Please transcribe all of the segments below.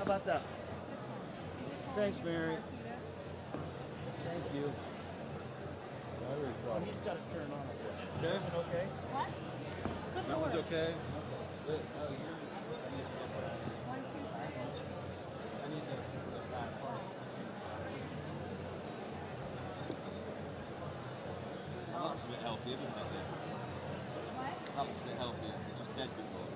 about that? Thanks, Mary. Thank you. Oh, he's got to turn on a bit. Is it okay? What? That one's okay? One, two, three. I need the back part. That looks a bit healthier, doesn't it? What? That looks a bit healthier. It was dead before.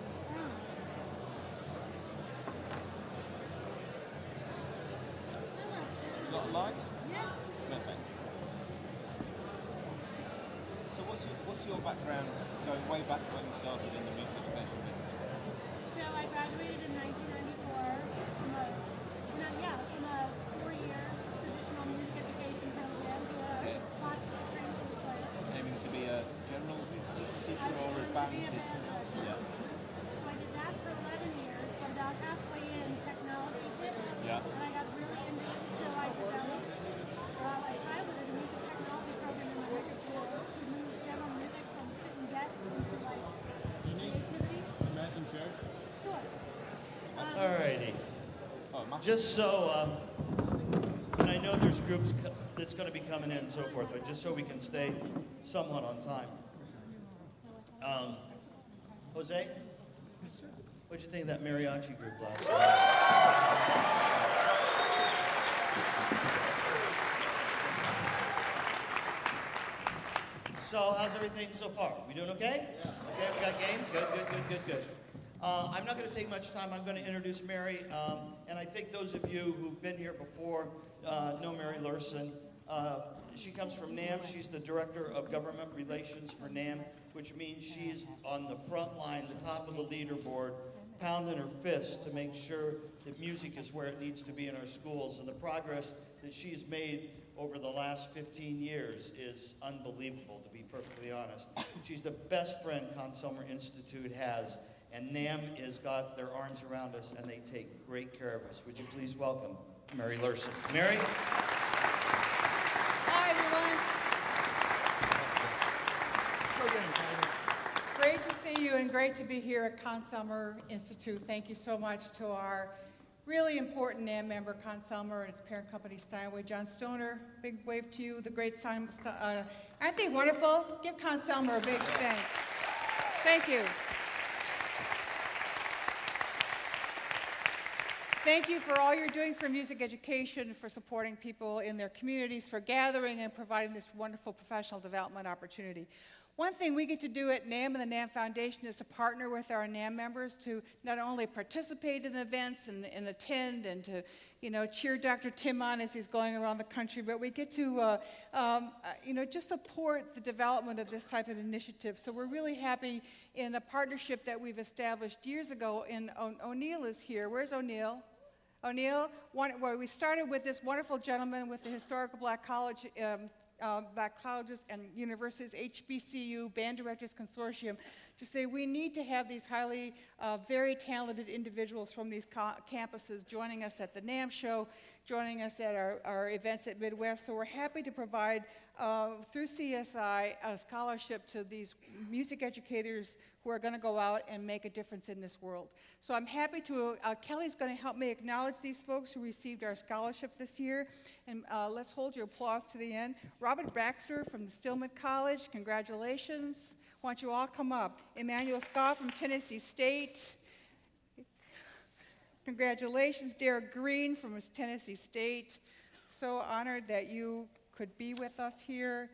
You got a light? Yeah. Perfect. So what's your background going way back to when you started in the music education business? So I graduated in 1994 from a 4-year traditional music education program to a classical training consultant. Aiming to be a general teacher I or a was band to be a teacher? band director. Yeah. So I did that for 11 years, but about halfway in, technology hit, Yeah. and I got really into it. So I developed, I piloted a music technology program in my high school to move general music from sit and get into like creativity. Imagine chair. Sure. All righty. Oh, massive. Just so, and I know there's groups that's going to be coming in and so forth, but just so we can stay somewhat on time. Jose? What'd you think of that mariachi group last night? So, how's everything so far? We doing okay? Yeah. Okay, we got game? Good. I'm not going to take much time. I'm going to introduce Mary, and I think those of you who've been here before know Mary Luehrsen. She comes from NAM. She's the Director of Government Relations for NAM, which means she's on the front line, the top of the leaderboard, pounding her fist to make sure that music is where it needs to be in our schools. And the progress that she's made over the last 15 years is unbelievable, to be perfectly honest. She's the best friend Conn-Selmer Institute has, and NAM has got their arms around us, and they take great care of us. Would you please welcome Mary Luehrsen. Mary? Hi, everyone. Great to see you and great to be here at Conn-Selmer Institute. Thank you so much to our really important NAM member, Conn-Selmer, and its parent company, Steinway. John Stoner, big wave to you, the great aren't they wonderful? Give Conn-Selmer a big thanks. Thank you. Thank you for all you're doing for music education, for supporting people in their communities, for gathering and providing this wonderful professional development opportunity. One thing we get to do at NAM and the NAM Foundation is to partner with our NAM members to not only participate in events and attend and to, cheer Dr. Tim on as he's going around the country, but we get to, just support the development of this type of initiative. So we're really happy in a partnership that we've established years ago. And O'Neill is here. Where's O'Neill? O'Neill, where we started with this wonderful gentleman with the Historical Black College, Black Colleges and Universities, HBCU, Band Directors Consortium, to say we need to have these highly, very talented individuals from these campuses joining us at the NAM show, joining us at our events at Midwest. So we're happy to provide, through CSI, a scholarship to these music educators who are going to go out and make a difference in this world. So I'm happy to, Kelly's going to help me acknowledge these folks who received our scholarship this year. And let's hold your applause to the end. Robert Baxter from the Stillman College, congratulations. Why don't you all come up? Emmanuel Scott from Tennessee State. Congratulations. Derek Green from Tennessee State. So honored that you could be with us here.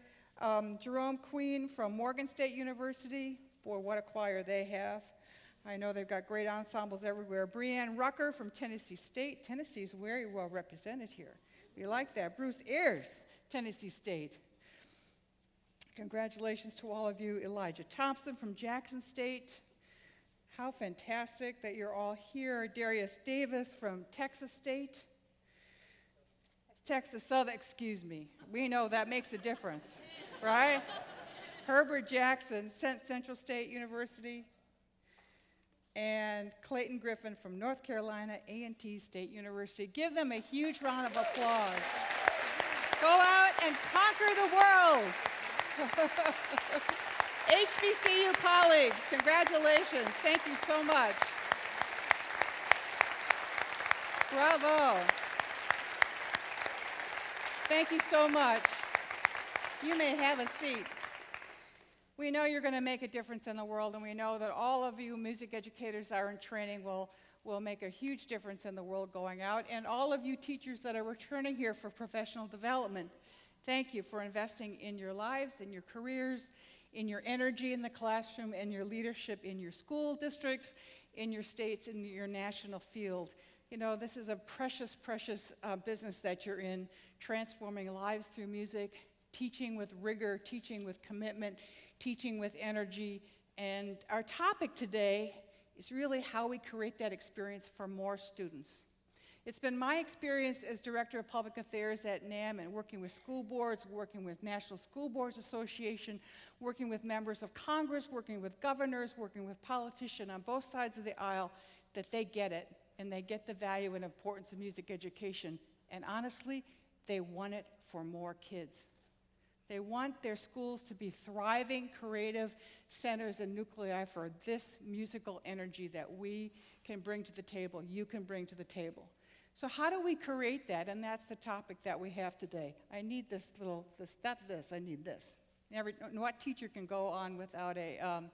Jerome Queen from Morgan State University. Boy, what a choir they have. I know they've got great ensembles everywhere. Brianne Rucker from Tennessee State. Tennessee's very well represented here. We like that. Bruce Ayers, Tennessee State. Congratulations to all of you. Elijah Thompson from Jackson State. How fantastic that you're all here. Darius Davis from Texas State. Texas Southern, excuse me. We know that makes a difference, right? Herbert Jackson, Central State University. And Clayton Griffin from North Carolina A&T State University. Give them a huge round of applause. Go out and conquer the world. HBCU colleagues, congratulations. Thank you so much. Bravo. Thank you so much. You may have a seat. We know you're going to make a difference in the world, and we know that all of you music educators that are in training will make a huge difference in the world going out, and all of you teachers that are returning here for professional development. Thank you for investing in your lives, in your careers, in your energy in the classroom, and your leadership in your school districts, in your states, in your national field. You know, this is a precious, precious business that you're in, transforming lives through music, teaching with rigor, teaching with commitment, teaching with energy. And our topic today is really how we create that experience for more students. It's been my experience as Director of Public Affairs at NAM and working with school boards, working with National School Boards Association, working with members of Congress, working with governors, working with politicians on both sides of the aisle, that they get it, and they get the value and importance of music education. And honestly, they want it for more kids. They want their schools to be thriving, creative centers and nuclei for this musical energy that we can bring to the table, you can bring to the table. So how do we create that? And that's the topic that we have today. I need this little, I need this. What teacher can go on without a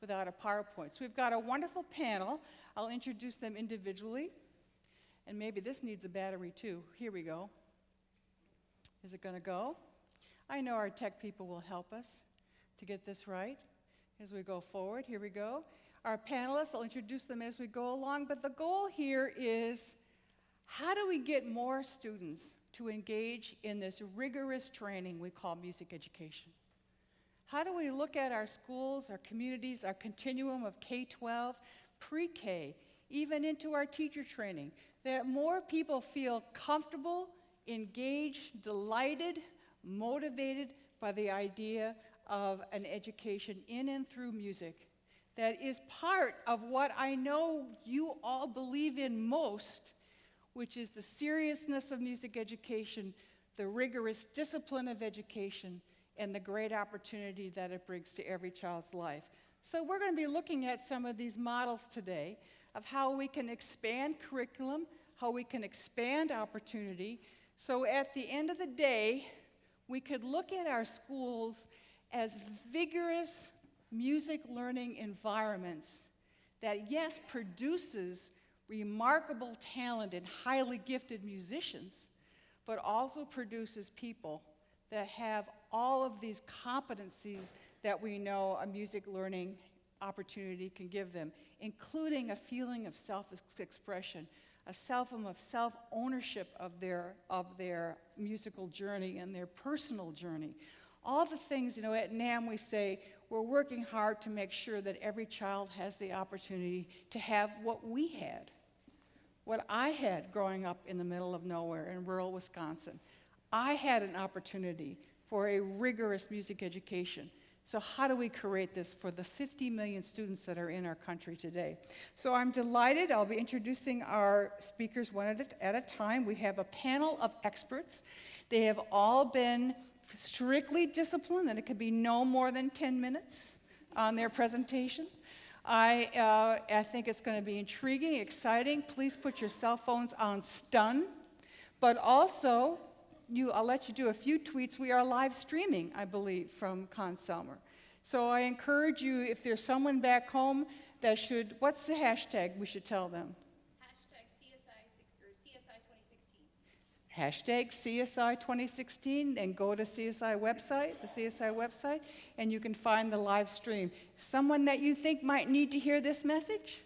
PowerPoint? So we've got a wonderful panel. I'll introduce them individually. And maybe this needs a battery too. Here we go. Is it going to go? I know our tech people will help us to get this right as we go forward. Here we go. Our panelists, I'll introduce them as we go along, but the goal here is, how do we get more students to engage in this rigorous training we call music education? How do we look at our schools, our communities, our continuum of K-12, pre-K, even into our teacher training, that more people feel comfortable, engaged, delighted, motivated by the idea of an education in and through music that is part of what I know you all believe in most, which is the seriousness of music education, the rigorous discipline of education, and the great opportunity that it brings to every child's life. So we're going to be looking at some of these models today of how we can expand curriculum, how we can expand opportunity. So at the end of the day, we could look at our schools as vigorous music learning environments that, yes, produces remarkable talent and highly gifted musicians, but also produces people that have all of these competencies that we know a music learning opportunity can give them, including a feeling of self-expression, a self-ownership of their musical journey and their personal journey. All the things, you know, at NAM we say we're working hard to make sure that every child has the opportunity to have what we had, what I had growing up in the middle of nowhere in rural Wisconsin. I had an opportunity for a rigorous music education. So how do we create this for the 50 million students that are in our country today? So I'm delighted. I'll be introducing our speakers one at a time. We have a panel of experts. They have all been strictly disciplined, and it could be no more than 10 minutes on their presentation. I think it's going to be intriguing, exciting. Please put your cell phones on stun. But also, I'll let you do a few tweets. We are live streaming, I believe, from Conn-Selmer. So I encourage you, if there's someone back home that should, what's the hashtag we should tell them? Hashtag CSI 2016, and go to CSI website, the CSI website, and you can find the live stream. Someone that you think might need to hear this message?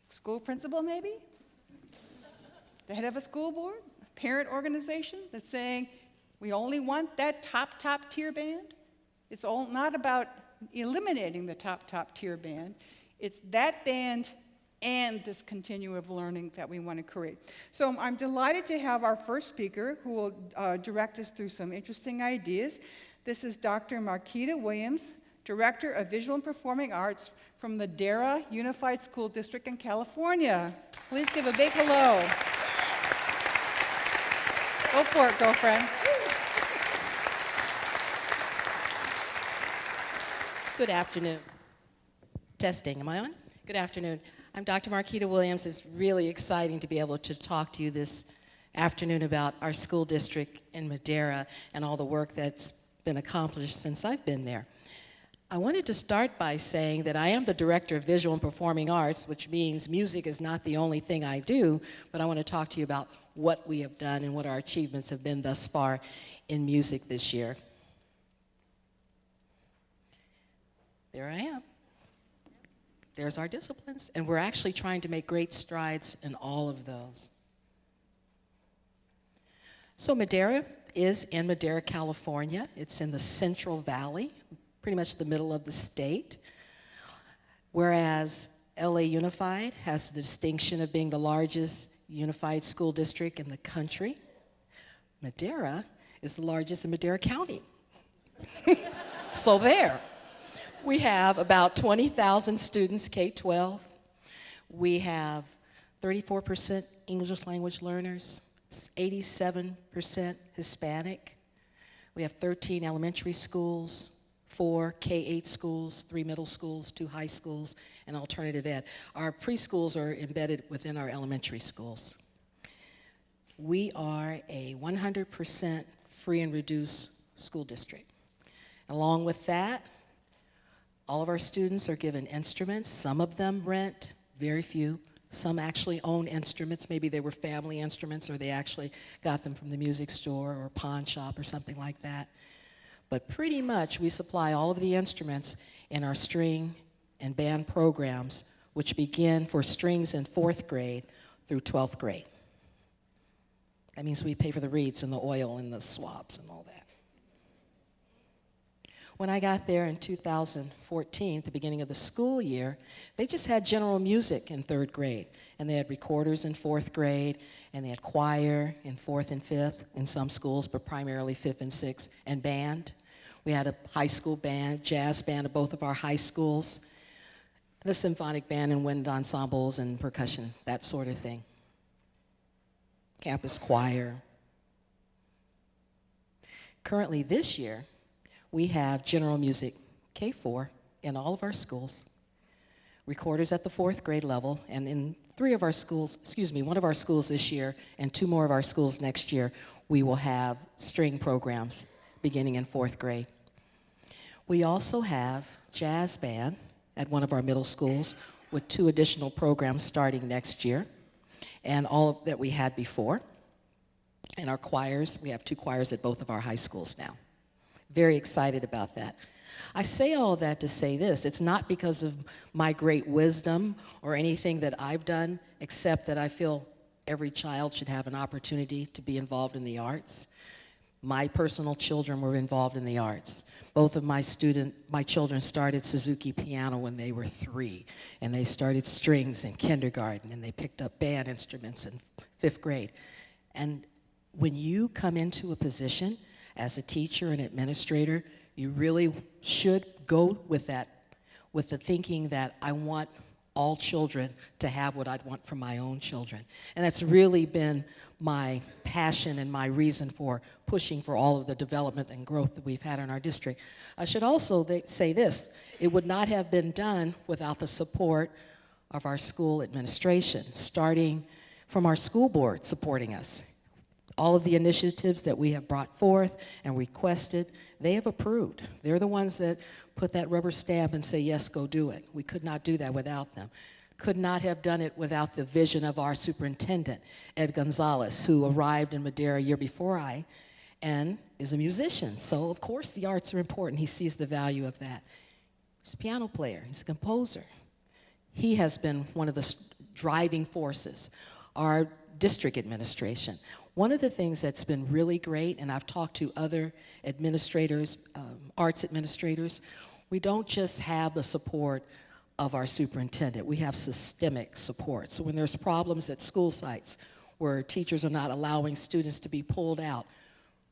School principal, maybe? The head of a school board? Parent organization that's saying we only want that top tier band. It's all not about eliminating the top tier band. It's that band and this continuum of learning that we want to create. So I'm delighted to have our first speaker who will direct us through some interesting ideas. This is Dr. Marcheta Williams, Director of Visual and Performing Arts from the Dara Unified School District in California. Please give a big hello. Go for it, girlfriend. Good afternoon. Testing, am I on? Good afternoon. I'm Dr. Marcheta Williams. It's really exciting to be able to talk to you this afternoon about our school district in Madera and all the work that's been accomplished since I've been there. I wanted to start by saying that I am the Director of Visual and Performing Arts, which means music is not the only thing I do, but I want to talk to you about what we have done and what our achievements have been thus far in music this year. There I am. There's our disciplines, and we're actually trying to make great strides in all of those. So Madera is in Madera, California. It's in the Central Valley, pretty much the middle of the state. Whereas LA Unified has the distinction of being the largest unified school district in the country, Madera is the largest in Madera County. So there. We have about 20,000 students, K-12. We have 34% English language learners, 87% Hispanic. We have 13 elementary schools, 4 K-8 schools, 3 middle schools, 2 high schools, and alternative ed. Our preschools are embedded within our elementary schools. We are a 100% free and reduced school district. Along with that, all of our students are given instruments. Some of them rent, very few. Some actually own instruments. Maybe they were family instruments or they actually got them from the music store or pawn shop or something like that. But pretty much we supply all of the instruments in our string and band programs, which begin for strings in 4th grade through 12th grade. That means we pay for the reeds and the oil and the swabs and all that. When I got there in 2014, at the beginning of the school year, they just had general music in 3rd grade. And they had recorders in 4th grade, and they had choir in 4th and 5th in some schools, but primarily 5th and 6th, and band. We had a high school band, jazz band at both of our high schools, the symphonic band and wind ensembles and percussion, that sort of thing. Campus choir. Currently this year, we have general music K-4 in all of our schools, recorders at the 4th grade level, and in 3 of our schools, one of our schools this year and 2 more of our schools next year, we will have string programs beginning in 4th grade. We also have jazz band at one of our middle schools with 2 additional programs starting next year, and all of that we had before. And our choirs, we have 2 choirs at both of our high schools now. Very excited about that. I say all that to say this. It's not because of my great wisdom or anything that I've done, except that I feel every child should have an opportunity to be involved in the arts. My personal children were involved in the arts. Both of my children started Suzuki piano when they were 3, and they started strings in kindergarten, and they picked up band instruments in 5th grade. And when you come into a position as a teacher and administrator, you really should go with that, with the thinking that I want all children to have what I'd want from my own children. And that's really been my passion and my reason for pushing for all of the development and growth that we've had in our district. I should also say this, it would not have been done without the support of our school administration, starting from our school board supporting us. All of the initiatives that we have brought forth and requested, they have approved. They're the ones that put that rubber stamp and say, yes, go do it. We could not do that without them. Could not have done it without the vision of our superintendent, Ed Gonzalez, who arrived in Madera a year before I, and is a musician. So, of course, the arts are important. He sees the value of that. He's a piano player. He's a composer. He has been one of the driving forces. Our district administration. One of the things that's been really great, and I've talked to other administrators, arts administrators, we don't just have the support of our superintendent. We have systemic support. So when there's problems at school sites where teachers are not allowing students to be pulled out,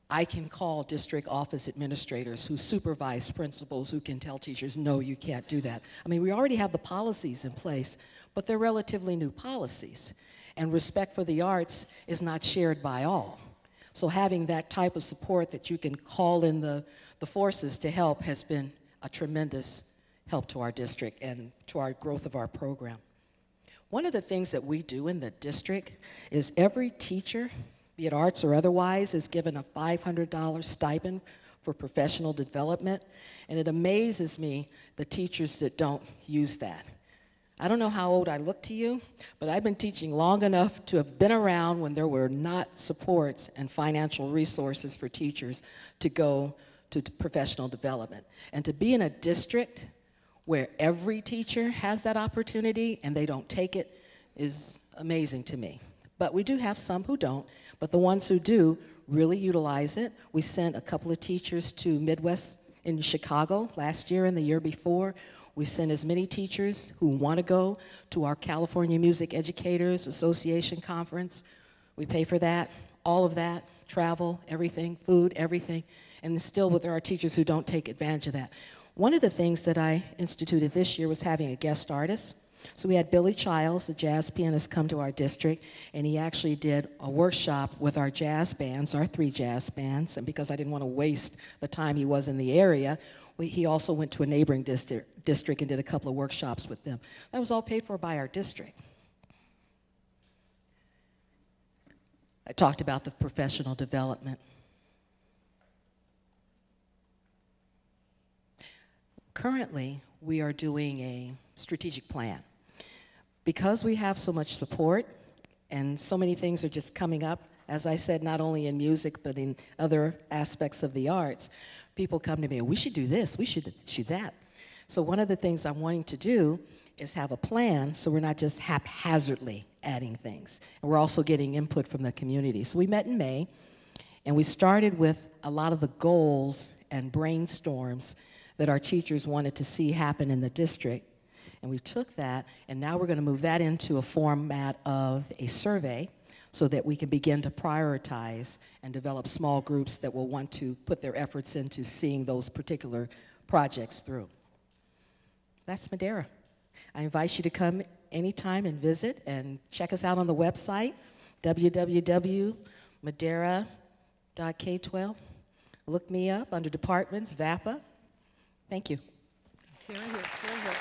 I can call district office administrators who supervise principals who can tell teachers, no, you can't do that. I mean, we already have the policies in place, but they're relatively new policies. And respect for the arts is not shared by all. So having that type of support that you can call in the forces to help has been a tremendous help to our district and to our growth of our program. One of the things that we do in the district is every teacher, be it arts or otherwise, is given a $500 stipend for professional development, and it amazes me the teachers that don't use that. I don't know how old I look to you, but I've been teaching long enough to have been around when there were not supports and financial resources for teachers to go to professional development. And to be in a district where every teacher has that opportunity and they don't take it is amazing to me. But we do have some who don't, but the ones who do really utilize it. We sent a couple of teachers to Midwest in Chicago last year and the year before. We send as many teachers who want to go to our California Music Educators Association conference. We pay for that, all of that, travel, everything, food, everything, and still there are teachers who don't take advantage of that. One of the things that I instituted this year was having a guest artist. So we had Billy Childs, the jazz pianist, come to our district, and he actually did a workshop with our jazz bands, our 3 jazz bands, and because I didn't want to waste the time he was in the area, he also went to a neighboring district and did a couple of workshops with them. That was all paid for by our district. I talked about the professional development. Currently, we are doing a strategic plan. Because we have so much support and so many things are just coming up, as I said, not only in music but in other aspects of the arts, people come to me, we should do this, we should do that. So one of the things I'm wanting to do is have a plan so we're not just haphazardly adding things. And we're also getting input from the community. So we met in May, and we started with a lot of the goals and brainstorms that our teachers wanted to see happen in the district. And we took that, and now we're going to move that into a format of a survey so that we can begin to prioritize and develop small groups that will want to put their efforts into seeing those particular projects through. That's Madeira. I invite you to come anytime and visit and check us out on the website, www.madeira.k12. Look me up under departments, VAPA. Thank you. Very good, very good.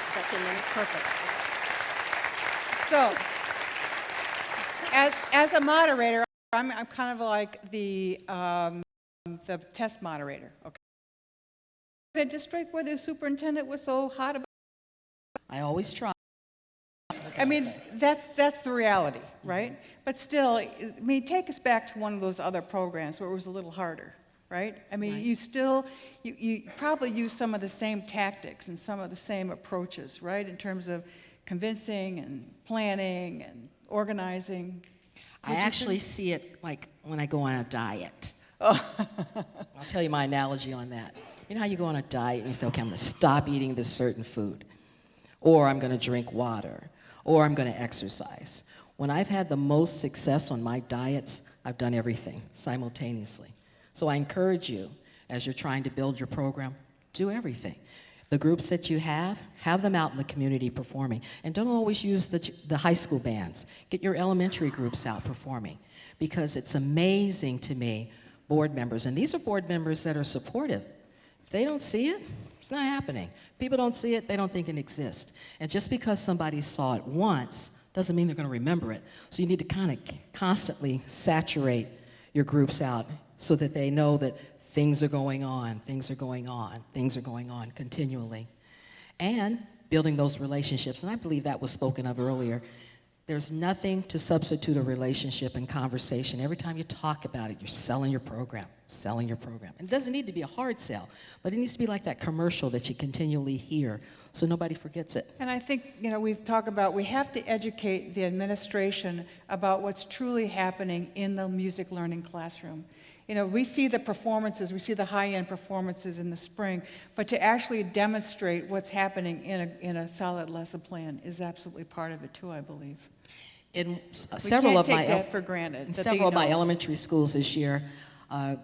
Is that 10 minutes? Perfect. So, as a moderator, I'm kind of like the test moderator. Okay. In a district where the superintendent was so hot about. I always try. I mean, that's the reality, right? But still, I mean, take us back to one of those other programs where it was a little harder, right? I mean, Right. you still, you probably use some of the same tactics and some of the same approaches, right? In terms of convincing and planning and organizing. I actually see it like when I go on a diet. Oh. I'll tell you my analogy on that. You know how you go on a diet and you say, okay, I'm going to stop eating this certain food, or I'm going to drink water, or I'm going to exercise. When I've had the most success on my diets, I've done everything simultaneously. So I encourage you, as you're trying to build your program, do everything. The groups that you have them out in the community performing. And don't always use the high school bands. Get your elementary groups out performing. Because it's amazing to me, board members, and these are board members that are supportive. If they don't see it, it's not happening. People don't see it, they don't think it exists. And just because somebody saw it once doesn't mean they're going to remember it. So you need to kind of constantly saturate your groups out so that they know that things are going on, things are going on, things are going on continually. And building those relationships, and I believe that was spoken of earlier. There's nothing to substitute a relationship and conversation. Every time you talk about it, you're selling your program, selling your program. And it doesn't need to be a hard sell, but it needs to be like that commercial that you continually hear so nobody forgets it. And I think, you know, we've talked about we have to educate the administration about what's truly happening in the music learning classroom. You know, we see the performances, we see the high-end performances in the spring, but to actually demonstrate what's happening in a solid lesson plan is absolutely part of it too, I believe. In We several can't of take my that for granted. in that several of they my know. elementary schools this year, I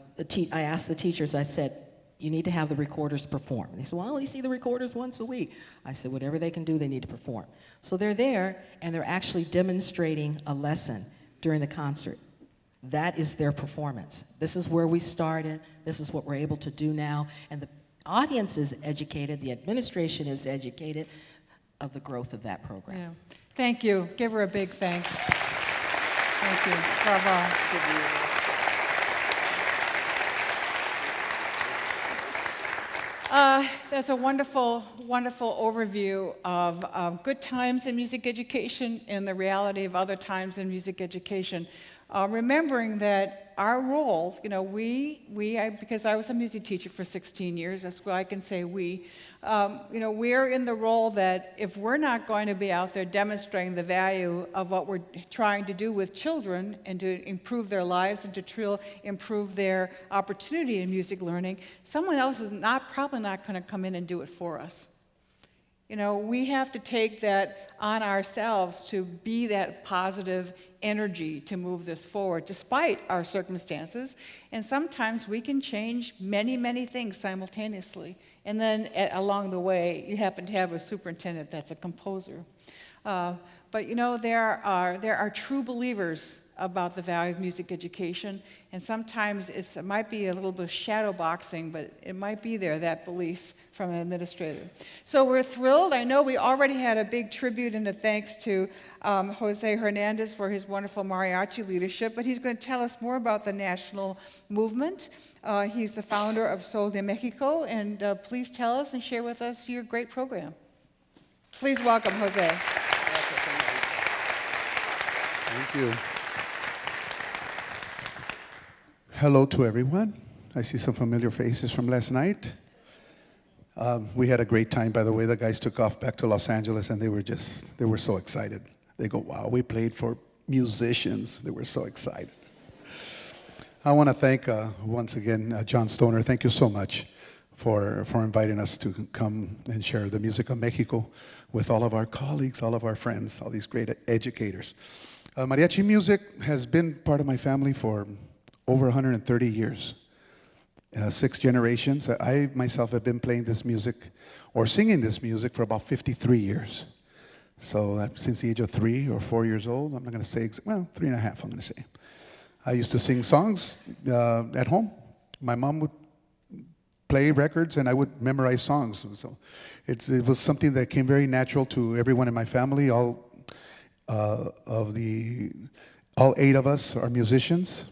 asked the teachers, I said, you need to have the recorders perform. They said, well, I only see the recorders once a week. I said, whatever they can do, they need to perform. So they're there, and they're actually demonstrating a lesson during the concert. That is their performance. This is where we started. This is what we're able to do now. And the audience is educated. The administration is educated. of the growth of that program. Yeah. Thank you. Give her a big thanks. Thank you. Bravo. That's a wonderful, wonderful overview of good times in music education and the reality of other times in music education. Remembering that our role, you know, because I was a music teacher for 16 years, that's why I can say we, you know, we're in the role that if we're not going to be out there demonstrating the value of what we're trying to do with children and to improve their lives and to improve their opportunity in music learning, someone else is probably not going to come in and do it for us. You know, we have to take that on ourselves to be that positive energy to move this forward, despite our circumstances. And sometimes we can change many, many things simultaneously. And then along the way, you happen to have a superintendent that's a composer. But you know, there are true believers about the value of music education, and sometimes it might be a little bit of shadow boxing, but it might be there, that belief from an administrator. So we're thrilled. I know we already had a big tribute and a thanks to José Hernández for his wonderful mariachi leadership, but he's going to tell us more about the national movement. He's the founder of Sol de Mexico, and please tell us and share with us your great program. Please welcome José. Thank you. Hello to everyone. I see some familiar faces from last night. We had a great time, by the way. The guys took off back to Los Angeles, and they were so excited. They go, wow, we played for musicians. They were so excited. I want to thank, once again, John Stoner. Thank you so much for inviting us to come and share the music of Mexico with all of our colleagues, all of our friends, all these great educators. Mariachi music has been part of my family for over 130 years. 6 generations. I myself have been playing this music or singing this music for about 53 years. So since the age of 3 or 4 years old, I'm not going to say, 3.5, I'm going to say. I used to sing songs at home. My mom would play records and I would memorize songs. So it was something that came very natural to everyone in my family. All 8 of us are musicians.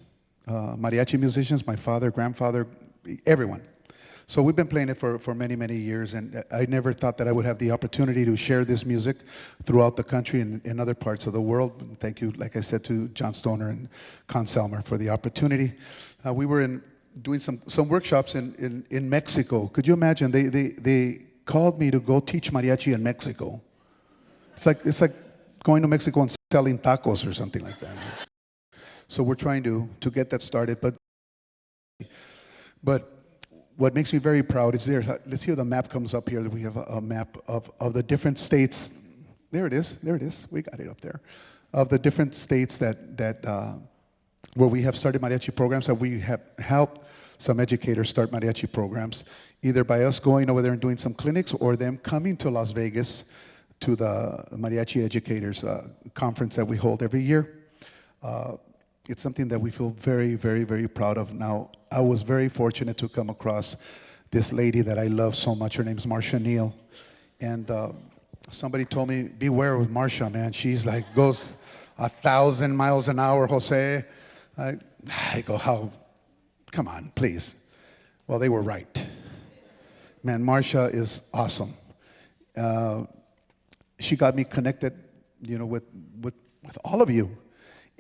Mariachi musicians, my father, grandfather, everyone. So we've been playing it for many, many years, and I never thought that I would have the opportunity to share this music throughout the country and in other parts of the world. Thank you, like I said, to John Stoner and Conn-Selmer for the opportunity. We were doing some workshops in Mexico. Could you imagine? They called me to go teach mariachi in Mexico. It's like going to Mexico and selling tacos or something like that. So we're trying to get that started, but what makes me very proud is there. Let's see if the map comes up here. We have a map of the different states. There it is. We got it up there. Of the different states that where we have started mariachi programs, that we have helped some educators start mariachi programs, either by us going over there and doing some clinics or them coming to Las Vegas to the Mariachi Educators Conference that we hold every year. It's something that we feel very, very, very proud of. Now, I was very fortunate to come across this lady that I love so much. Her name's Marcia Neal. And somebody told me, beware with Marcia, man. She's like, goes 1,000 miles an hour, Jose. I go, how? Come on, please. Well, they were right. Man, Marcia is awesome. She got me connected, with all of you.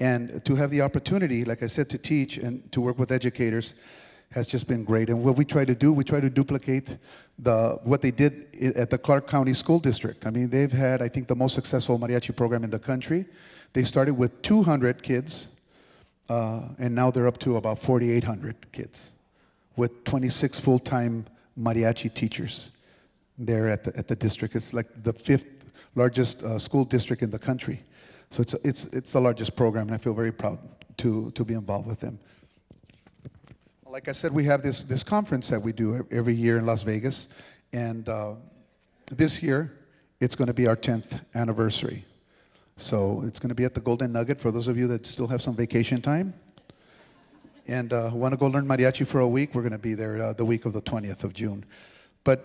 And to have the opportunity, like I said, to teach and to work with educators has just been great. And what we try to do, we try to duplicate what they did at the Clark County School District. I mean, they've had, I think, the most successful mariachi program in the country. They started with 200 kids, and now they're up to about 4,800 kids with 26 full-time mariachi teachers there at the district. It's like the 5th largest school district in the country. So it's the largest program, and I feel very proud to be involved with them. Like I said, we have this conference that we do every year in Las Vegas, and this year it's going to be our 10th anniversary. So it's going to be at the Golden Nugget for those of you that still have some vacation time and want to go learn mariachi for a week. We're going to be there the week of the 20th of June. But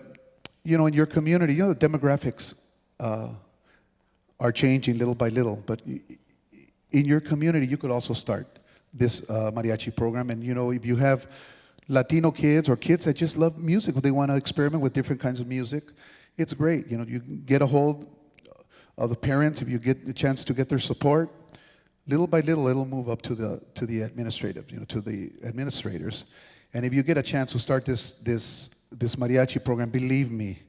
in your community, the demographics are changing little by little. But in your community, you could also start this mariachi program. And if you have Latino kids or kids that just love music, they want to experiment with different kinds of music, it's great. You get a hold of the parents. If you get the chance to get their support, little by little, it'll move up to the administrative, to the administrators. And if you get a chance to start this mariachi program, believe me,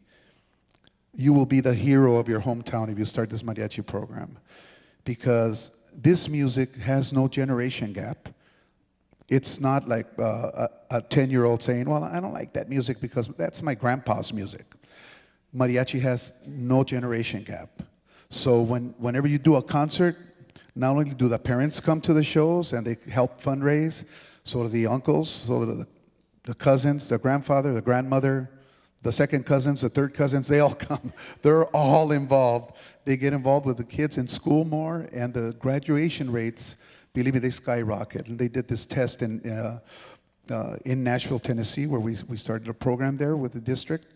you will be the hero of your hometown if you start this mariachi program, because this music has no generation gap. It's not like a 10-year-old saying, well, I don't like that music because that's my grandpa's music. Mariachi has no generation gap. So whenever you do a concert, not only do the parents come to the shows and they help fundraise, so do the uncles, so do the cousins, the grandfather, the grandmother, the second cousins, the third cousins, they all come. They're all involved. They get involved with the kids in school more, and the graduation rates, believe me, they skyrocket. And they did this test in Nashville, Tennessee, where we started a program there with the district.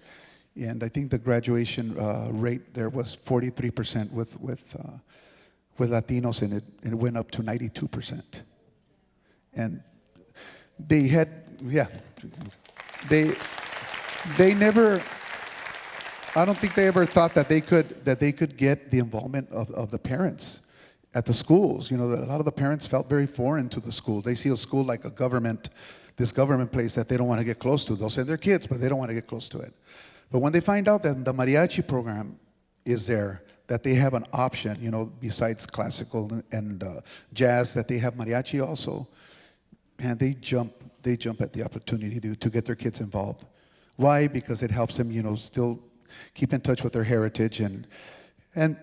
And I think the graduation rate there was 43% with Latinos in it, and it went up to 92%. And they had, they never, I don't think they ever thought that they could get the involvement of the parents at the schools. A lot of the parents felt very foreign to the schools. They see a school like a government, this government place that they don't want to get close to. They'll send their kids, but they don't want to get close to it. But when they find out that the mariachi program is there, that they have an option, besides classical and jazz, that they have mariachi also, and they jump at the opportunity to get their kids involved. Why? Because it helps them, still keep in touch with their heritage. And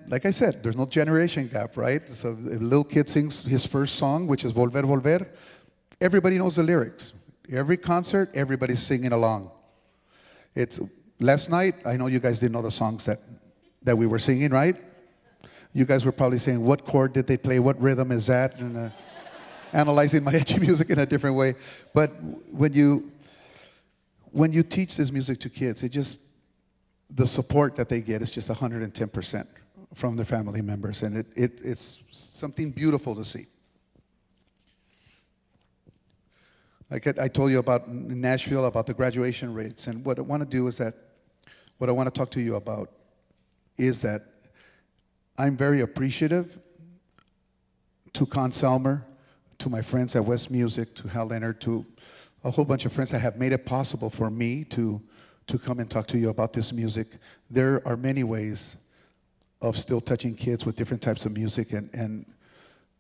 like I said, there's no generation gap, right? So if a little kid sings his first song, which is Volver, Volver, everybody knows the lyrics. Every concert, everybody's singing along. Last night, I know you guys didn't know the songs that we were singing, right? You guys were probably saying, what chord did they play? What rhythm is that? And analyzing mariachi music in a different way. But when you teach this music to kids, the support that they get is just 110% from their family members. And it's something beautiful to see. Like I told you about Nashville, about the graduation rates. And what I want to do is what I want to talk to you about is that I'm very appreciative to Conn-Selmer, to my friends at West Music, to Hal Leonard, to a whole bunch of friends that have made it possible for me to come and talk to you about this music. There are many ways of still touching kids with different types of music, and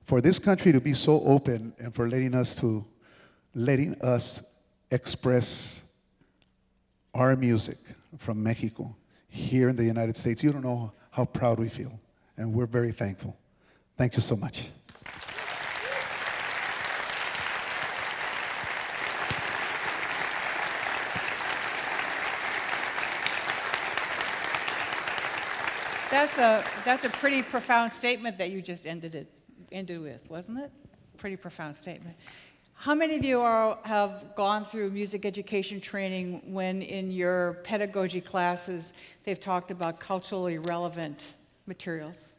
for this country to be so open and for letting us express our music from Mexico here in the United States, you don't know how proud we feel, and we're very thankful. Thank you so much. That's a pretty profound statement that you just ended with, wasn't it? Pretty profound statement. How many of you have gone through music education training when in your pedagogy classes they've talked about culturally relevant materials?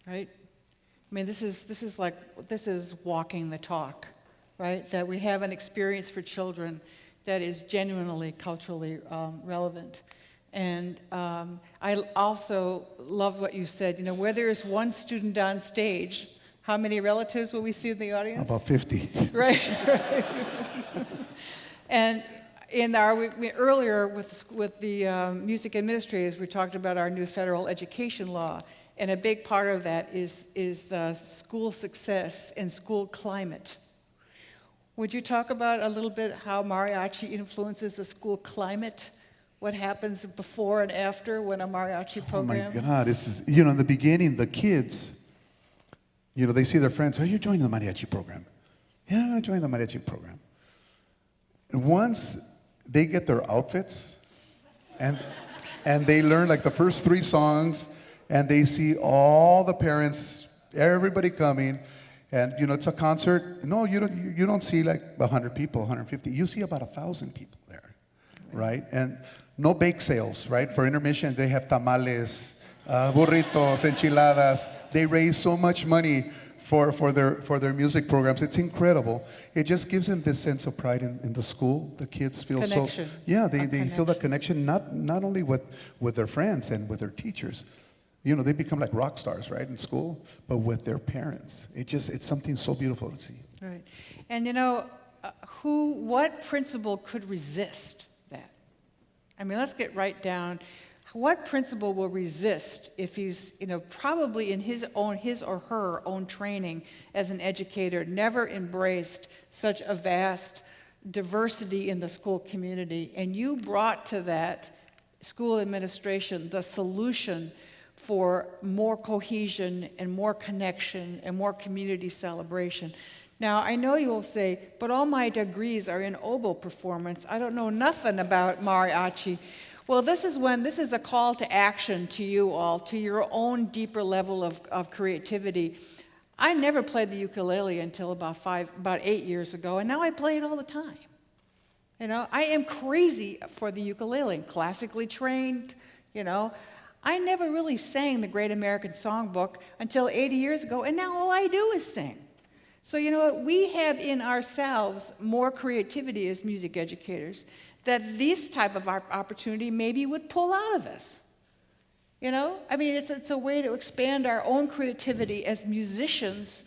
Right? I mean, this is walking the talk, right? That we have an experience for children that is genuinely culturally relevant. And I also love what you said, where there is one student on stage, how many relatives will we see in the audience? About 50. Right. And earlier with the music administrators, we talked about our new federal education law, and a big part of that is the school success and school climate. Would you talk about a little bit how mariachi influences the school climate? What happens before and after when a mariachi program? Oh my God, this is, in the beginning, the kids, they see their friends, oh, you're joining the mariachi program. Yeah, I joined the mariachi program. And once they get their outfits and they learn like the first 3 songs, and they see all the parents, everybody coming, and it's a concert. No, you don't see like 100 people, 150. You see about 1,000 people there, right? And No bake sales, right? For intermission, they have tamales, burritos, enchiladas. They raise so much money for their music programs. It's incredible. It just gives them this sense of pride in the school. The kids feel Connection. they feel that connection not only with their friends and with their teachers. You know, they become like rock stars, right, in school, but with their parents. It's something so beautiful to see. Right. And you know, what principal could resist that? I mean, let's get right down. What principal will resist if he's, you know, probably in his or her own training as an educator, never embraced such a vast diversity in the school community, and you brought to that school administration the solution for more cohesion and more connection and more community celebration. Now, I know you will say, but all my degrees are in oboe performance. I don't know nothing about mariachi. Well, this is a call to action to you all, to your own deeper level of creativity. I never played the ukulele until about 8 years ago, and now I play it all the time. You know, I am crazy for the ukulele, classically trained, you know. I never really sang the Great American Songbook until 80 years ago, and now all I do is sing. So you know what, we have in ourselves more creativity as music educators that this type of opportunity maybe would pull out of us. You know, I mean, it's a way to expand our own creativity as musicians,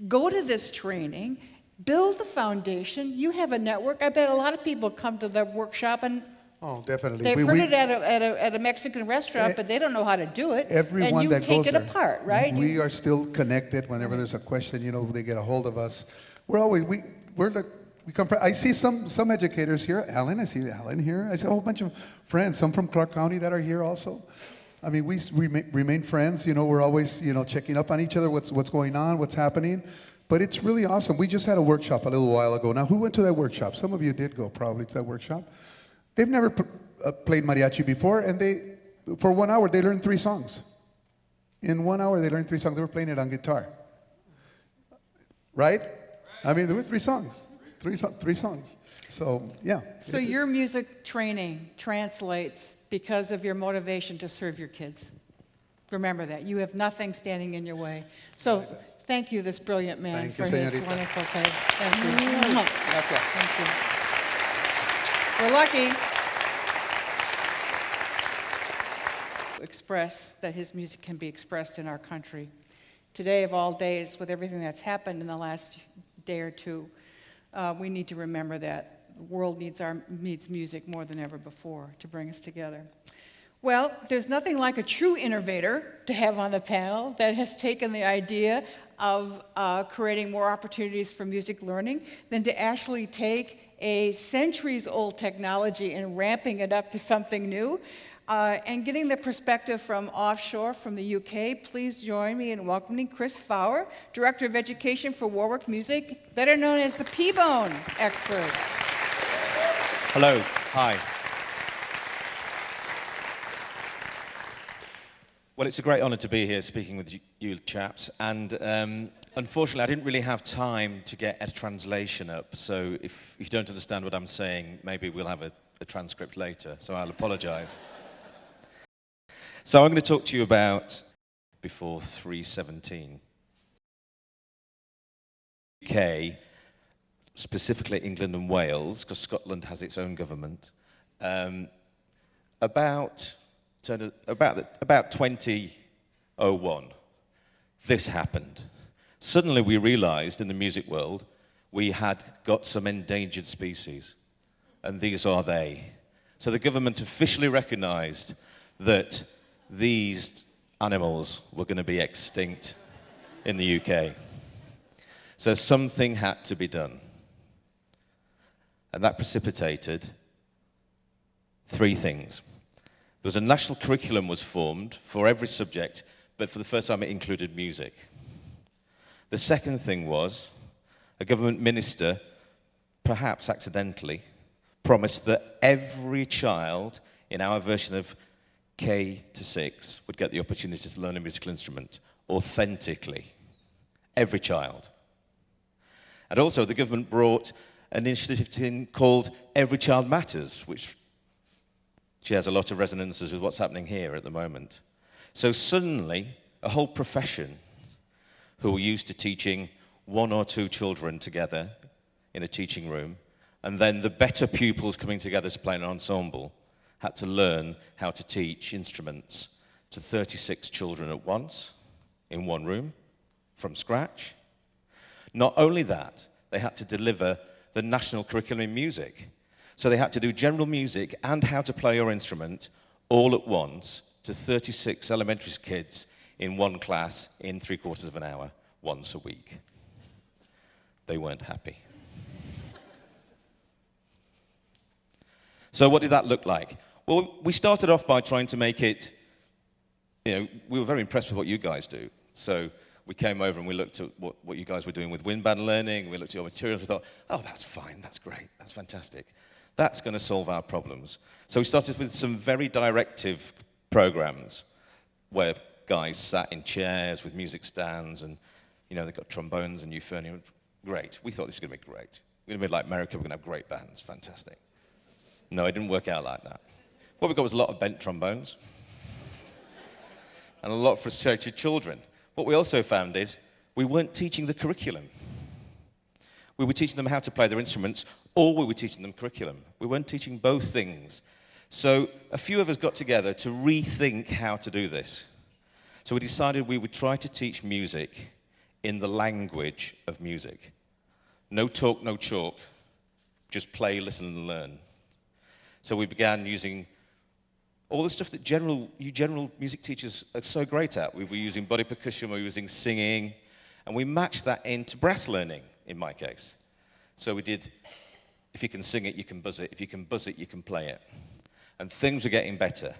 go to this training, build the foundation. You have a network. I bet a lot of people come to the workshop and Oh, definitely. they've heard it at a Mexican restaurant, but they don't know how to do it. Everyone and you that take goes it there, apart, right? We are still connected. Whenever there's a question, you know, they get a hold of us. We come from. I see some educators here. Alan, I see Alan here. I see a whole bunch of friends. Some from Clark County that are here also. I mean, we remain friends. You know, we're always, you know, checking up on each other. What's going on? What's happening? But it's really awesome. We just had a workshop a little while ago. Now, who went to that workshop? Some of you did go probably to that workshop. They've never played mariachi before, and for 1 hour, they learned 3 songs. In 1 hour, they learned 3 songs. They were playing it on guitar. Right? I mean, there were 3 songs. 3 songs. So, yeah. So your music training translates because of your motivation to serve your kids. Remember that. You have nothing standing in your way. So thank you, this brilliant man, Thank you, for his señorita. wonderful thing. Thank you. Thank you. We're lucky. Express that his music can be expressed in our country. Today of all days, with everything that's happened in the last day or two, we need to remember that the world needs music more than ever before to bring us together. Well, there's nothing like a true innovator to have on the panel that has taken the idea of creating more opportunities for music learning than to actually take a centuries-old technology and ramping it up to something new. And getting the perspective from offshore, from the UK, please join me in welcoming Chris Fower, Director of Education for Warwick Music, better known as the P-Bone expert. Hello. Hi. Well, it's a great honor to be here speaking with you chaps, and unfortunately I didn't really have time to get a translation up, so if you don't understand what I'm saying, maybe we'll have a transcript later, so I'll apologize. So I'm going to talk to you about before 317. UK, specifically England and Wales, because Scotland has its own government, about 2001, this happened. Suddenly we realized in the music world we had got some endangered species, and these are they. So the government officially recognized that these animals were going to be extinct in the UK. So something had to be done. And that precipitated 3 things. There was a national curriculum was formed for every subject, but for the first time it included music. The second thing was a government minister, perhaps accidentally, promised that every child in our version of K to 6 would get the opportunity to learn a musical instrument authentically. Every child. And also the government brought an initiative in called Every Child Matters, which She has a lot of resonances with what's happening here at the moment. So suddenly, a whole profession who were used to teaching 1 or 2 children together in a teaching room, and then the better pupils coming together to play an ensemble, had to learn how to teach instruments to 36 children at once, in one room, from scratch. Not only that, they had to deliver the national curriculum in music. So they had to do general music and how to play your instrument all at once to 36 elementary kids in one class in 3/4 of an hour, once a week. They weren't happy. So what did that look like? Well, we started off by trying to make it, we were very impressed with what you guys do. So we came over and we looked at what you guys were doing with wind band learning. We looked at your materials. We thought, oh, that's fine. That's great. That's fantastic. That's going to solve our problems. So we started with some very directive programs where guys sat in chairs with music stands and, they've got trombones and euphonium. Great. We thought this was going to be great. We're going to be like America. We're going to have great bands. Fantastic. No, it didn't work out like that. What we got was a lot of bent trombones and a lot of frustrated children. What we also found is we weren't teaching the curriculum. We were teaching them how to play their instruments, or we were teaching them curriculum. We weren't teaching both things. So a few of us got together to rethink how to do this. So we decided we would try to teach music in the language of music. No talk, no chalk. Just play, listen, and learn. So we began using all the stuff that you general music teachers are so great at. We were using body percussion, we were using singing, and we matched that into brass learning, in my case. So we did, if you can sing it, you can buzz it. If you can buzz it, you can play it. And things were getting better.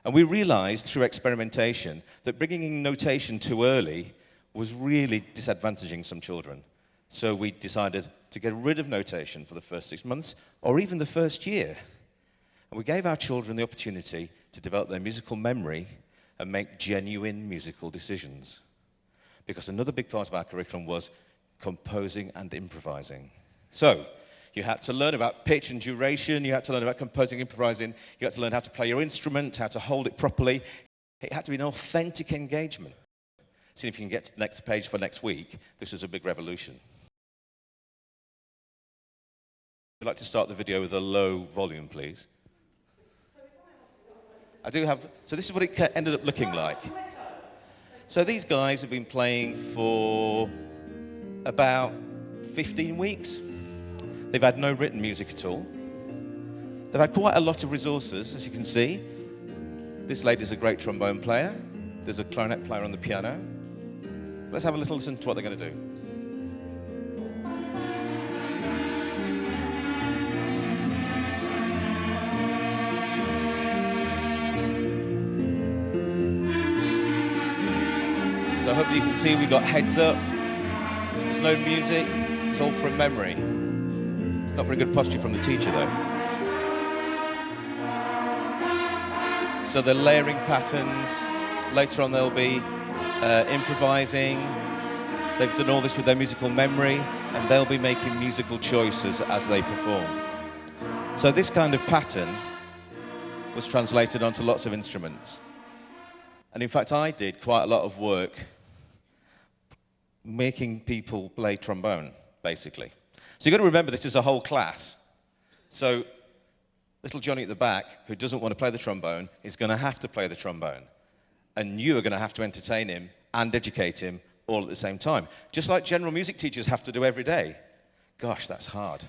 And we realized through experimentation that bringing in notation too early was really disadvantaging some children. So we decided to get rid of notation for the first 6 months, or even the first year. And we gave our children the opportunity to develop their musical memory and make genuine musical decisions. Because another big part of our curriculum was composing and improvising. So, you had to learn about pitch and duration, you had to learn about composing, improvising, you had to learn how to play your instrument, how to hold it properly. It had to be an authentic engagement. See if you can get to the next page for next week. This was a big revolution. I'd like to start the video with a low volume, please. So this is what it ended up looking like. So these guys have been playing for about 15 weeks. They've had no written music at all. They've had quite a lot of resources, as you can see. This lady's a great trombone player. There's a clarinet player on the piano. Let's have a little listen to what they're going to do. So hopefully you can see we've got heads up. There's no music. It's all from memory. Not very good posture from the teacher, though. So they're layering patterns. Later on they'll be improvising. They've done all this with their musical memory, and they'll be making musical choices as they perform. So this kind of pattern was translated onto lots of instruments. And in fact, I did quite a lot of work making people play trombone, basically. So you've got to remember this is a whole class. So little Johnny at the back, who doesn't want to play the trombone, is going to have to play the trombone. And you are going to have to entertain him and educate him all at the same time. Just like general music teachers have to do every day. Gosh, that's hard.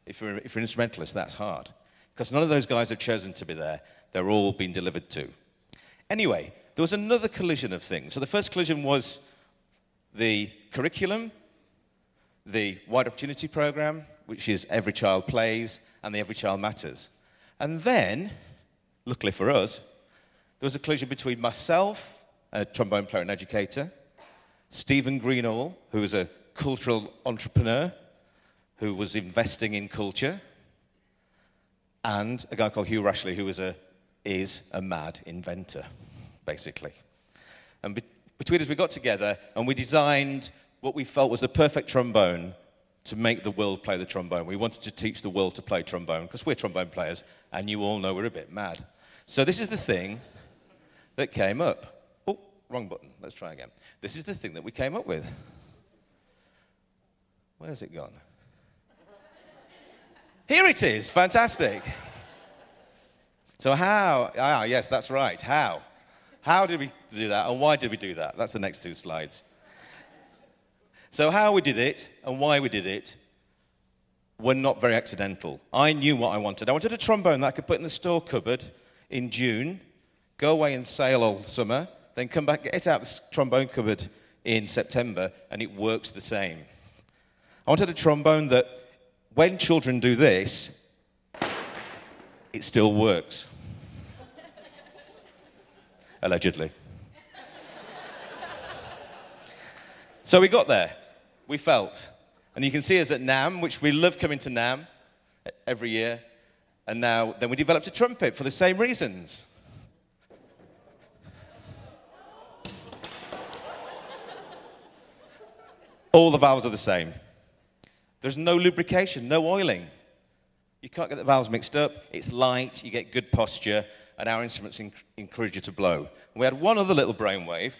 If you're an instrumentalist, that's hard. Because none of those guys have chosen to be there. They're all being delivered to. Anyway, there was another collision of things. So the first collision was the curriculum, the Wide Opportunity Program, which is Every Child Plays, and the Every Child Matters. And then, luckily for us, there was a collision between myself, a trombone player and educator, Stephen Greenall, who was a cultural entrepreneur who was investing in culture, and a guy called Hugh Rashley, who is a mad inventor, basically. And between us, we got together and we designed what we felt was the perfect trombone to make the world play the trombone. We wanted to teach the world to play trombone, because we're trombone players, and you all know we're a bit mad. So this is the thing that came up. Oh, wrong button. Let's try again. This is the thing that we came up with. Where's it gone? Here it is. Fantastic. So how? Yes, that's right. How? How did we do that, and why did we do that? That's the next 2 slides. So how we did it and why we did it were not very accidental. I knew what I wanted. I wanted a trombone that I could put in the store cupboard in June, go away and sail all summer, then come back, get it out of the trombone cupboard in September, and it works the same. I wanted a trombone that, when children do this, it still works. Allegedly. So we got there. We felt. And you can see us at NAMM, which we love coming to NAMM every year. And now, then we developed a trumpet for the same reasons. All the valves are the same. There's no lubrication, no oiling. You can't get the valves mixed up. It's light, you get good posture, and our instruments encourage you to blow. And we had one other little brainwave,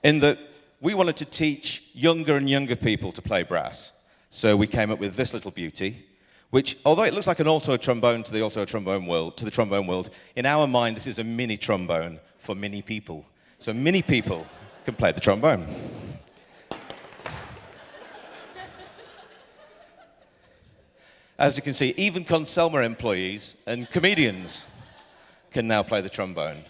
in that we wanted to teach younger and younger people to play brass. So we came up with this little beauty, which, although it looks like an alto trombone to the alto trombone world, to the trombone world, in our mind, this is a mini trombone for mini people. So mini people can play the trombone. As you can see, even Conn-Selmer employees and comedians can now play the trombone.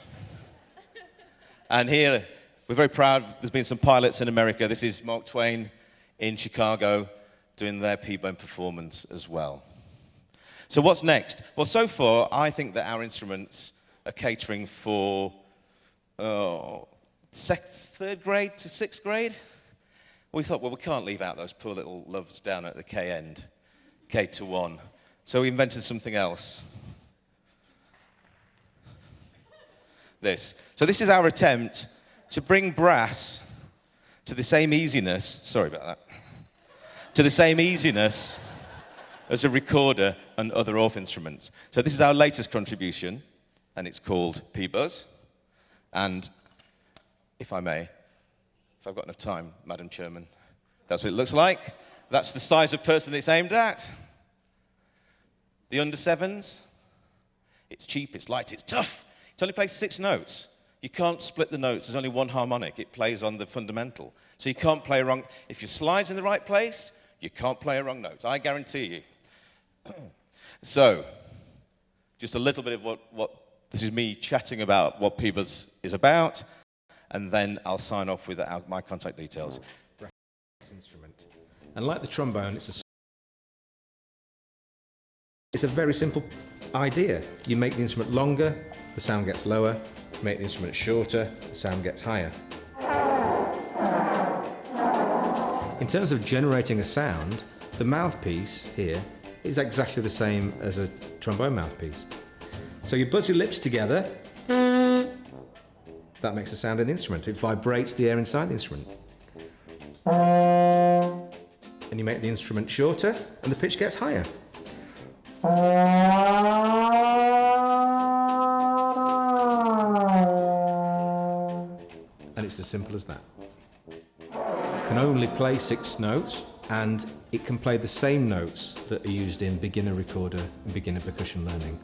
And here, we're very proud. There's been some pilots in America. This is Mark Twain in Chicago doing their P-bone performance as well. So what's next? Well, so far, I think that our instruments are catering for 3rd grade to 6th grade. We thought, well, we can't leave out those poor little loves down at the K end, K to 1. So we invented something else. This. So this is our attempt to bring brass to the same easiness, sorry about that, to the same easiness as a recorder and other off instruments. So this is our latest contribution, and it's called P-Buzz. And if I may, if I've got enough time, Madam Chairman, that's what it looks like. That's the size of person it's aimed at. The under 7s, it's cheap, it's light, it's tough. It only plays 6 notes. You can't split the notes. There's only one harmonic. It plays on the fundamental. So you can't play wrong. If your slide's in the right place, you can't play a wrong note. I guarantee you. So, just a little bit of what this is me chatting about what P-Buzz is about, and then I'll sign off with my contact details. Instrument. And like the trombone, it's a very simple idea. You make the instrument longer, the sound gets lower. Make the instrument shorter, the sound gets higher. In terms of generating a sound, the mouthpiece here is exactly the same as a trombone mouthpiece. So you buzz your lips together, that makes a sound in the instrument. It vibrates the air inside the instrument. And you make the instrument shorter, and the pitch gets higher. And it's as simple as that. It can only play 6 notes, and it can play the same notes that are used in beginner recorder and beginner percussion learning.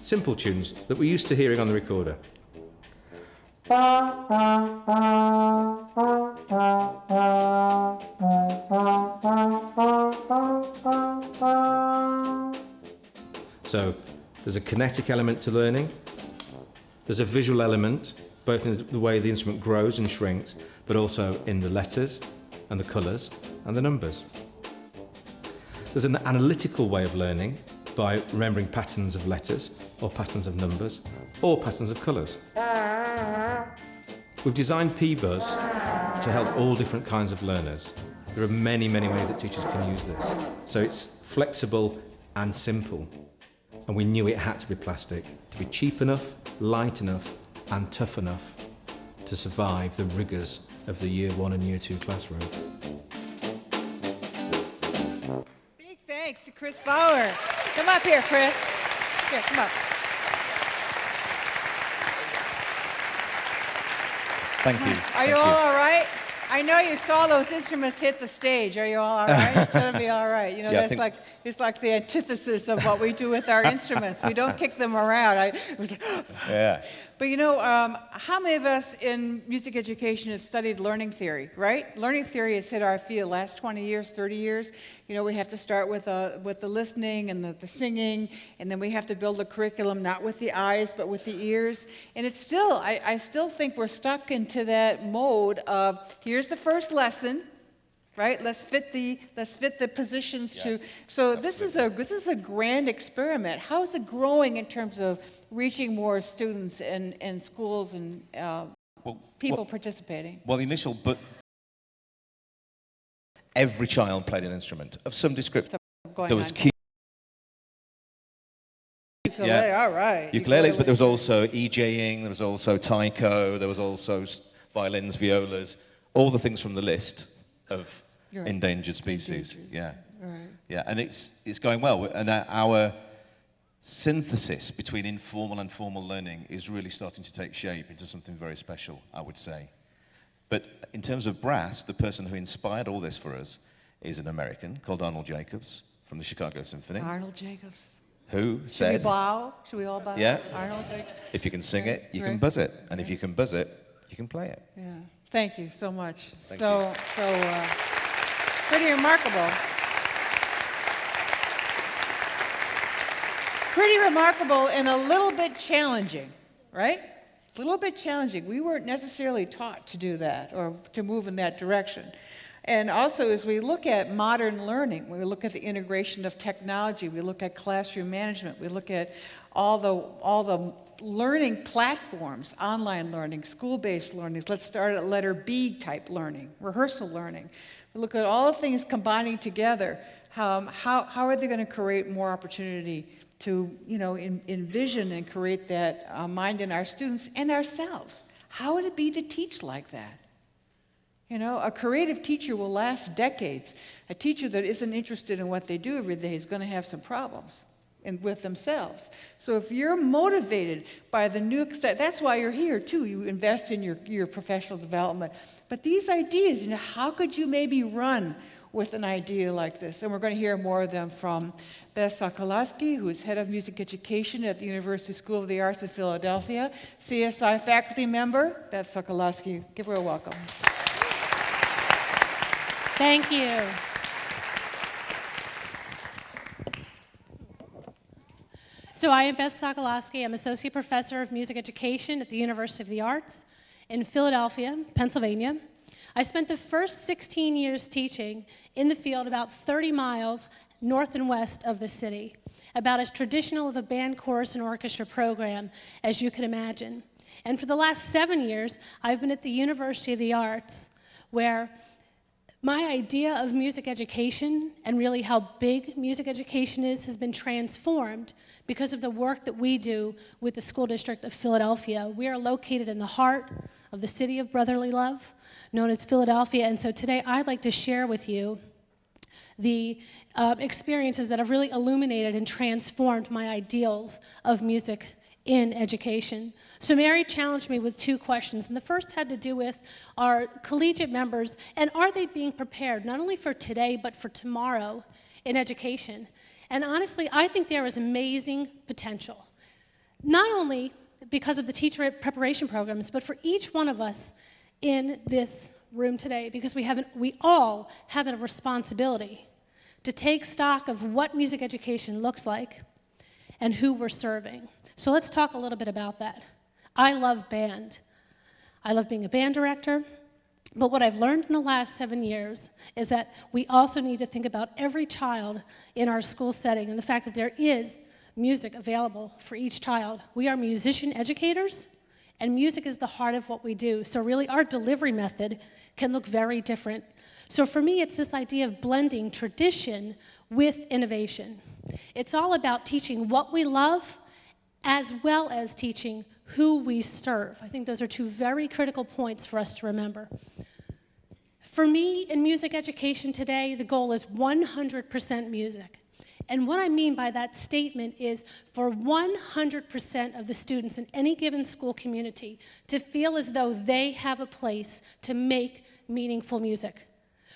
Simple tunes that we're used to hearing on the recorder. So there's a kinetic element to learning, there's a visual element, both in the way the instrument grows and shrinks, but also in the letters and the colours and the numbers. There's an analytical way of learning by remembering patterns of letters or patterns of numbers or patterns of colours. We've designed P-Buzz to help all different kinds of learners. There are many, many ways that teachers can use this. So it's flexible and simple. And we knew it had to be plastic to be cheap enough, light enough, and tough enough to survive the rigours of the Year 1 and Year 2 classroom. Big thanks to Chris Fower. Come up here, Chris. Here, come up. Thank you. Are you all right? I know you saw those instruments hit the stage. Are you all right? It's going to be all right. You know, Yeah, it's like the antithesis of what we do with our instruments. We don't kick them around. It was like, Yeah. But you know, how many of us in music education have studied learning theory, right? Learning theory has hit our field last 20 years, 30 years. You know, we have to start with the listening and the singing, and then we have to build a curriculum not with the eyes but with the ears. And it's still, I still think we're stuck into that mode of here's the first lesson, right? Let's fit the positions to. So this is a grand experiment. How is it growing in terms of reaching more students and schools and people participating? Well, the initial, but every child played an instrument of some description. There was Ukulele, all right. ukuleles, but there was also EJing, there was also taiko, there was also violins, violas, all the things from the list of endangered species. Yeah. Right. Yeah, and it's going well. And our synthesis between informal and formal learning is really starting to take shape into something very special, I would say. But in terms of brass, the person who inspired all this for us is an American called Arnold Jacobs from the Chicago Symphony. Arnold Jacobs. Who Should we said, bow? Should we all bow? Yeah. Arnold Jacobs. if you can sing it, you can Right. buzz it. And if you can buzz it, you can play it. Yeah. Thank you so much. Thank So pretty remarkable. Pretty remarkable and a little bit challenging, right? A little bit challenging. We weren't necessarily taught to do that or to move in that direction. And also, as we look at modern learning, we look at the integration of technology, we look at classroom management, we look at all the learning platforms, online learning, school-based learning. Let's start at letter B type learning, rehearsal learning. We look at all the things combining together. How are they going to create more opportunity to, you know, envision and create that mind in our students and ourselves? How would it be to teach like that? You know, a creative teacher will last decades. A teacher that isn't interested in what they do every day is going to have some problems with themselves. So if you're motivated by the new, that's why you're here too. You invest in your professional development. But these ideas, you know, how could you maybe run with an idea like this? And we're going to hear more of them from Beth Sokolowski, who is head of music education at the University School of the Arts in Philadelphia, CSI faculty member. Beth Sokolowski, give her a welcome. Thank you. So I am Beth Sokolowski. I'm Associate Professor of Music Education at the University of the Arts in Philadelphia, Pennsylvania. I spent the first 16 years teaching in the field about 30 miles north and west of the city, about as traditional of a band, chorus, and orchestra program as you can imagine. And for the last 7 years, I've been at the University of the Arts, where my idea of music education and really how big music education is has been transformed because of the work that we do with the School District of Philadelphia. We are located in the heart of the city of brotherly love, known as Philadelphia, and so today I'd like to share with you the experiences that have really illuminated and transformed my ideals of music in education. So Mary challenged me with 2 questions, and the first had to do with our collegiate members, and are they being prepared not only for today, but for tomorrow in education? And honestly, I think there is amazing potential, not only because of the teacher preparation programs, but for each one of us in this room today, because we all have a responsibility to take stock of what music education looks like and who we're serving. So let's talk a little bit about that. I love band. I love being a band director, but what I've learned in the last 7 years is that we also need to think about every child in our school setting and the fact that there is music available for each child. We are musician educators, and music is the heart of what we do. So really our delivery method can look very different. So for me, it's this idea of blending tradition with innovation. It's all about teaching what we love as well as teaching who we serve. I think those are 2 very critical points for us to remember. For me, in music education today, the goal is 100% music. And what I mean by that statement is for 100% of the students in any given school community to feel as though they have a place to make meaningful music.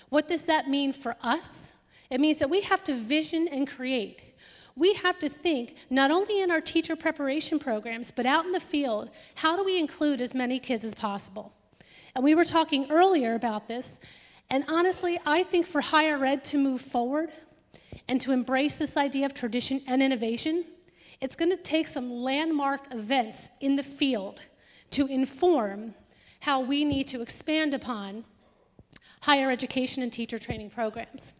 What does that mean for us? It means that we have to vision and create. We have to think, not only in our teacher preparation programs, but out in the field, how do we include as many kids as possible? And we were talking earlier about this, and honestly, I think for higher ed to move forward and to embrace this idea of tradition and innovation, it's going to take some landmark events in the field to inform how we need to expand upon higher education and teacher training programs.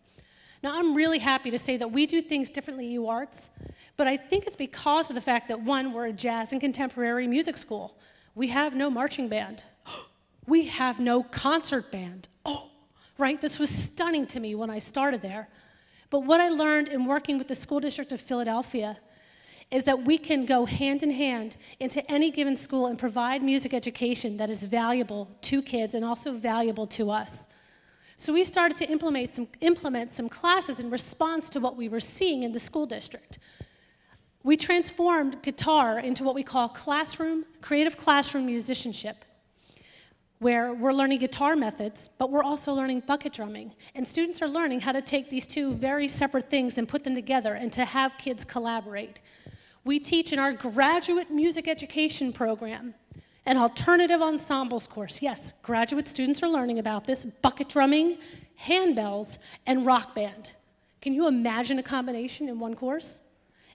Now, I'm really happy to say that we do things differently at UArts, but I think it's because of the fact that, one, we're a jazz and contemporary music school. We have no marching band. We have no concert band. Oh, right? This was stunning to me when I started there. But what I learned in working with the School District of Philadelphia is that we can go hand in hand into any given school and provide music education that is valuable to kids and also valuable to us. So we started to implement some classes in response to what we were seeing in the school district. We transformed guitar into what we call creative classroom musicianship, where we're learning guitar methods, but we're also learning bucket drumming. And students are learning how to take these two very separate things and put them together and to have kids collaborate. We teach in our graduate music education program an alternative ensembles course. Yes, graduate students are learning about this: bucket drumming, handbells, and rock band. Can you imagine a combination in one course?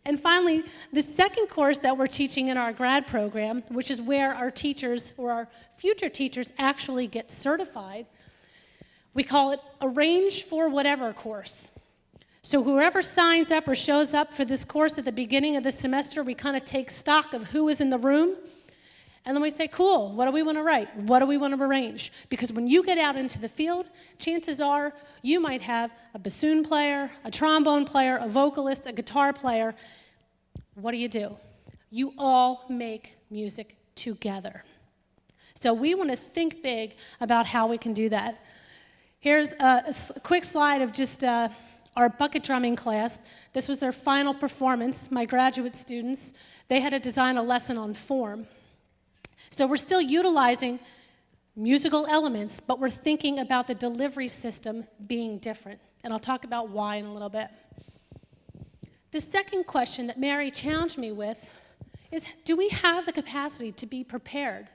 And finally, the second course that we're teaching in our grad program, which is where our teachers or our future teachers actually get certified, we call it Arrange for Whatever course. So whoever signs up or shows up for this course at the beginning of the semester, we kind of take stock of who is in the room, and then we say, cool, what do we want to write? What do we want to arrange? Because when you get out into the field, chances are you might have a bassoon player, a trombone player, a vocalist, a guitar player. What do? You all make music together. So we want to think big about how we can do that. Here's a quick slide of just our bucket drumming class. This was their final performance, my graduate students. They had to design a lesson on form. So we're still utilizing musical elements, but we're thinking about the delivery system being different. And I'll talk about why in a little bit. The second question that Mary challenged me with is, do we have the capacity to be prepared,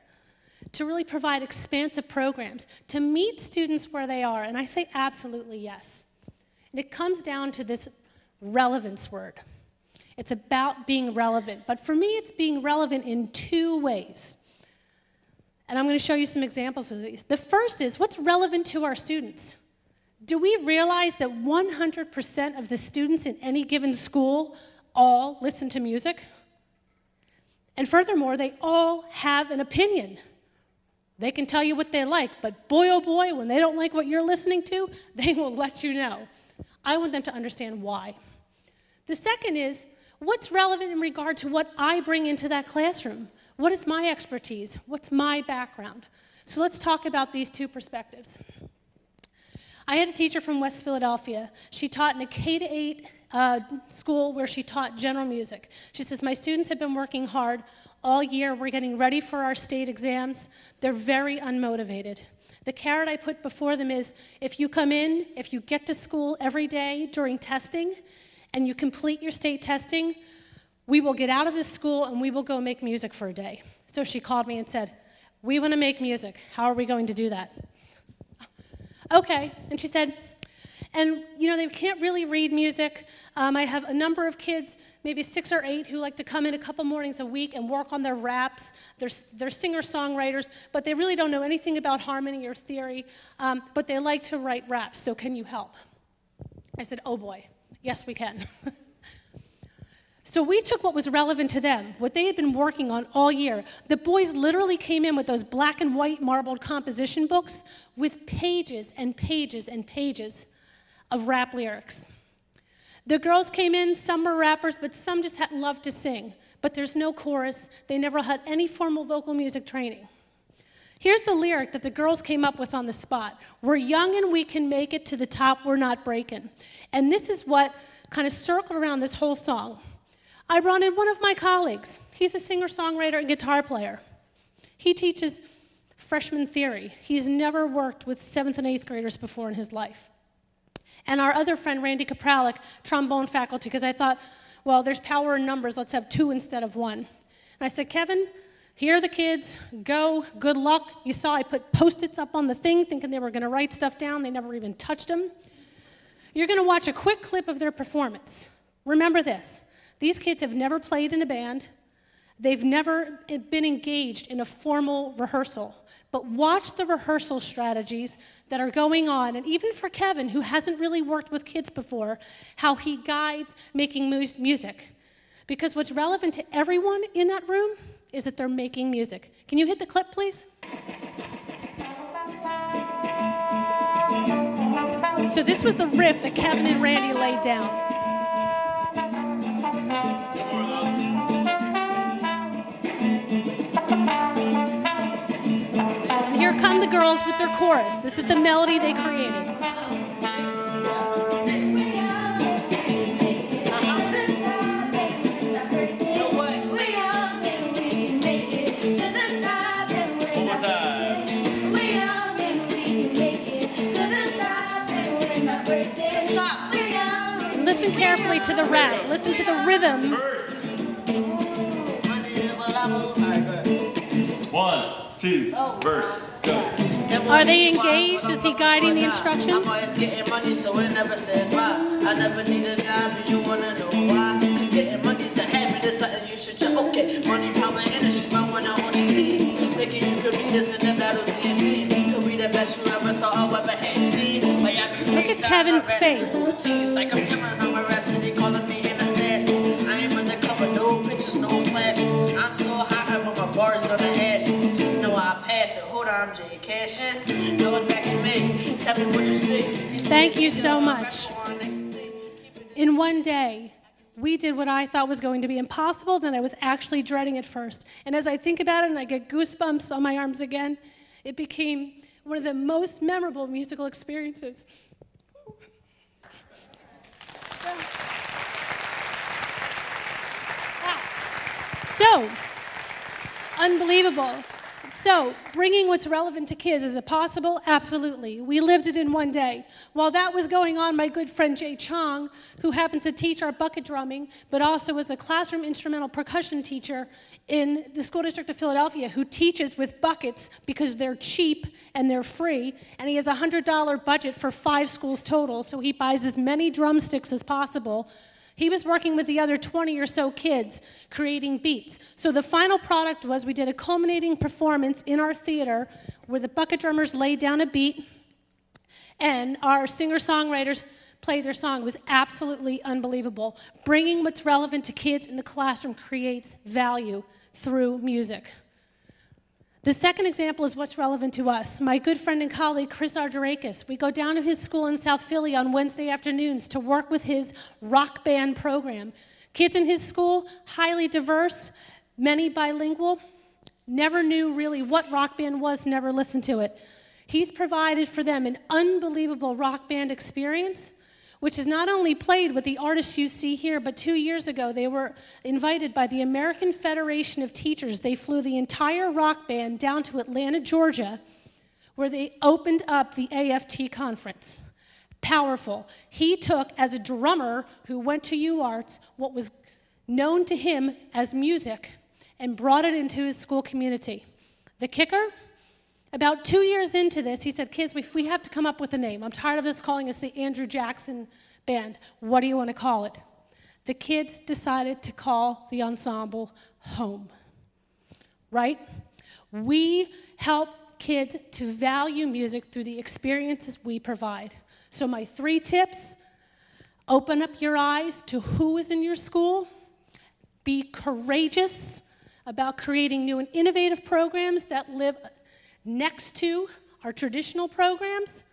to really provide expansive programs, to meet students where they are? And I say absolutely yes. And it comes down to this relevance word. It's about being relevant. But for me, it's being relevant in two ways. And I'm going to show you some examples of these. The first is, what's relevant to our students? Do we realize that 100% of the students in any given school all listen to music? And furthermore, they all have an opinion. They can tell you what they like, but boy, oh boy, when they don't like what you're listening to, they will let you know. I want them to understand why. The second is, what's relevant in regard to what I bring into that classroom? What is my expertise? What's my background? So let's talk about these two perspectives. I had a teacher from West Philadelphia. She taught in a K-8 school where she taught general music. She says, my students have been working hard all year. We're getting ready for our state exams. They're very unmotivated. The carrot I put before them is, if you come in, if you get to school every day during testing, and you complete your state testing, we will get out of this school and we will go make music for a day. So she called me and said, we want to make music. How are we going to do that? Okay, and she said, and they can't really read music. I have a number of kids, maybe 6 or 8, who like to come in a couple mornings a week and work on their raps. They're singer-songwriters, but they really don't know anything about harmony or theory, but they like to write raps, so can you help? I said, oh boy, yes we can. So we took what was relevant to them, what they had been working on all year. The boys literally came in with those black and white marbled composition books with pages and pages and pages of rap lyrics. The girls came in, some were rappers, but some just loved to sing. But there's no chorus. They never had any formal vocal music training. Here's the lyric that the girls came up with on the spot. We're young and we can make it to the top, we're not breaking. And this is what kind of circled around this whole song. I brought in one of my colleagues. He's a singer-songwriter and guitar player. He teaches freshman theory. He's never worked with 7th and 8th graders before in his life. And our other friend, Randy Kapralik, trombone faculty, because I thought, well, there's power in numbers, let's have 2 instead of 1. And I said, Kevin, here are the kids, go, good luck. You saw I put Post-its up on the thing thinking they were gonna write stuff down, they never even touched them. You're gonna watch a quick clip of their performance. Remember this, these kids have never played in a band, they've never been engaged in a formal rehearsal. But watch the rehearsal strategies that are going on, and even for Kevin, who hasn't really worked with kids before, how he guides making music. Because what's relevant to everyone in that room is that they're making music. Can you hit the clip, please? So this was the riff that Kevin and Randy laid down. Here come the girls with their chorus. This is the melody they created. And listen carefully to the rap. Listen to the rhythm. 1, 2, verse, go. Are they engaged? Is he guiding the instruction? I'm always getting money, so it never said why. I never need a job, and you wanna know why? Cause getting money's a habit, it's something you should try. Okay, money, power, energy, my one and only team. Thinking you could beat us in the battles, D&D. Could be the best you ever saw or ever had seen. Look at Kevin's face. Like I'm killing on my raps, and they calling me an assassin. I ain't undercover, no pictures, no flash. I'm so high, but my bar's gonna ash. No, I pass it. Hold on, Jay Cashin. No, it's back at me. Tell me what you see. Thank you so much. In one day, we did what I thought was going to be impossible, then I was actually dreading it first. And as I think about it and I get goosebumps on my arms again, it became one of the most memorable musical experiences. So, unbelievable. So, bringing what's relevant to kids, is it possible? Absolutely. We lived it in one day. While that was going on, my good friend Jay Chong, who happens to teach our bucket drumming, but also is a classroom instrumental percussion teacher in the school district of Philadelphia, who teaches with buckets because they're cheap and they're free, and he has a $100 budget for 5 schools total, so he buys as many drumsticks as possible. He was working with the other 20 or so kids creating beats. So the final product was we did a culminating performance in our theater where the bucket drummers laid down a beat and our singer-songwriters played their song. It was absolutely unbelievable. Bringing what's relevant to kids in the classroom creates value through music. The second example is what's relevant to us. My good friend and colleague, Chris Ardurakis, we go down to his school in South Philly on Wednesday afternoons to work with his rock band program. Kids in his school, highly diverse, many bilingual, never knew really what rock band was, never listened to it. He's provided for them an unbelievable rock band experience, which is not only played with the artists you see here, but 2 years ago they were invited by the American Federation of Teachers. They flew the entire rock band down to Atlanta, Georgia, where they opened up the AFT conference. Powerful. He took, as a drummer who went to UArts, what was known to him as music and brought it into his school community. The kicker? About 2 years into this, he said, kids, we have to come up with a name. I'm tired of this calling us the Andrew Jackson Band. What do you want to call it? The kids decided to call the ensemble Home. Right? We help kids to value music through the experiences we provide. So my 3 tips: open up your eyes to who is in your school. Be courageous about creating new and innovative programs that live next to our traditional programs.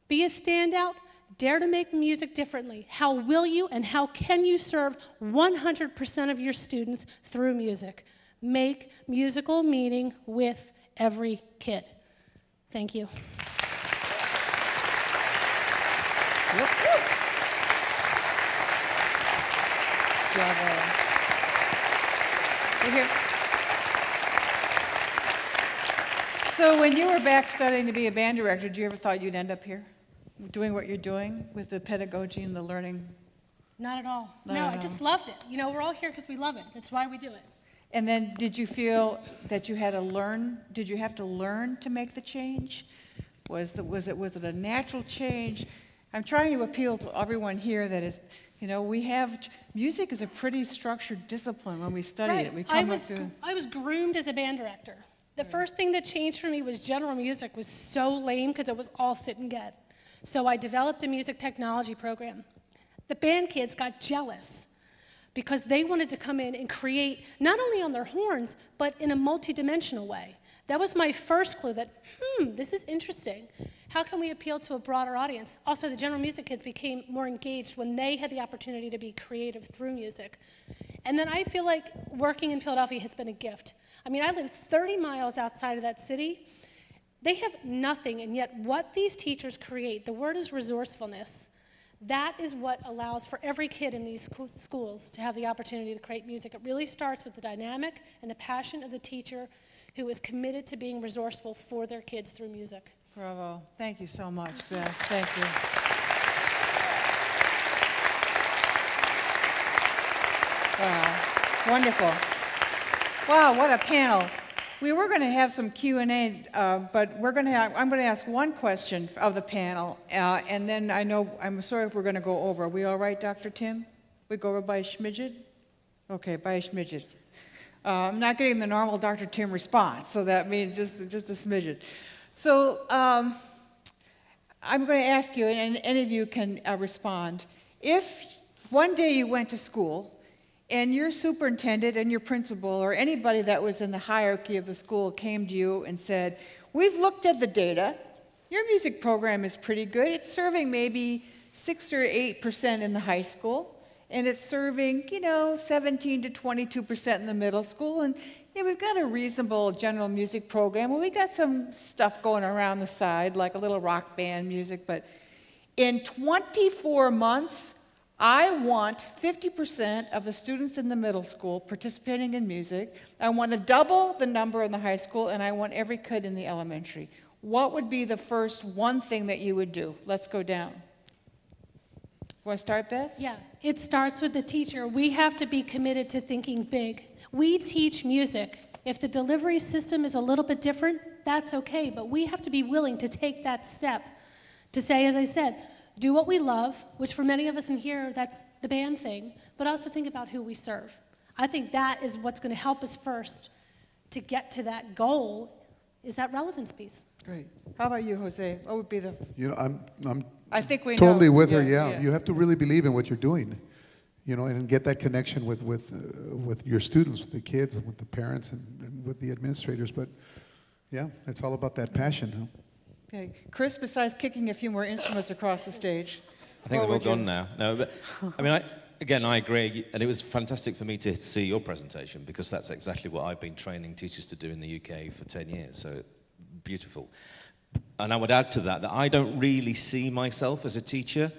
Be a standout. Dare to make music differently. How will you and how can you serve 100% of your students through music? Make musical meaning with every kid. Thank you. Bravo. We're here. So when you were back studying to be a band director, did you ever thought you'd end up here, doing what you're doing with the pedagogy and the learning? Not at all. Not No, at I all. just loved it. You know, we're all here because we love it. That's why we do it. And then did you feel that you had to learn, did you have to learn to make the change? Was it a natural change? I'm trying to appeal to everyone here that is, you know, music is a pretty structured discipline when we study it. We come up to. I was groomed as a band director. The first thing that changed for me was general music was so lame because it was all sit and get. So I developed a music technology program. The band kids got jealous because they wanted to come in and create not only on their horns, but in a multidimensional way. That was my first clue that, this is interesting. How can we appeal to a broader audience? Also, the general music kids became more engaged when they had the opportunity to be creative through music. And then I feel like working in Philadelphia has been a gift. I mean, I live 30 miles outside of that city. They have nothing, and yet what these teachers create, the word is resourcefulness. That is what allows for every kid in these schools to have the opportunity to create music. It really starts with the dynamic and the passion of the teacher who is committed to being resourceful for their kids through music. Bravo. Thank you so much, Beth. Thank you. Wow. Wonderful. Wow, what a panel. We were going to have some Q&A, but I'm going to ask one question of the panel, and then I'm sorry if we're going to go over. Are we all right, Dr. Tim? We go over by a smidgen? Okay, by a smidgen. I'm not getting the normal Dr. Tim response, so that means just a smidgen. So I'm going to ask you, and any of you can respond. If one day you went to school and your superintendent and your principal or anybody that was in the hierarchy of the school came to you and said, we've looked at the data, your music program is pretty good, it's serving maybe 6 or 8% in the high school, and it's serving, 17 to 22% in the middle school, and we've got a reasonable general music program, and we got some stuff going around the side, like a little rock band music, but in 24 months, I want 50% of the students in the middle school participating in music. I want to double the number in the high school, and I want every kid in the elementary. What would be the first one thing that you would do? Let's go down. Want to start, Beth? Yeah, it starts with the teacher. We have to be committed to thinking big. We teach music. If the delivery system is a little bit different, that's okay, but we have to be willing to take that step to say, as I said, do what we love, which for many of us in here, that's the band thing, but also think about who we serve. I think that is what's going to help us first to get to that goal, is that relevance piece. Great. How about you, Jose? What would be the... I'm I think we totally know. with her, yeah. You have to really believe in what you're doing, and get that connection with your students, with the kids, and with the parents, and with the administrators. But, yeah, it's all about that passion, huh? Okay. Chris, besides kicking a few more instruments across the stage. I think they've all gone now. No, but I mean, I agree, and it was fantastic for me to see your presentation because that's exactly what I've been training teachers to do in the UK for 10 years. So beautiful. And I would add to that I don't really see myself as a teacher.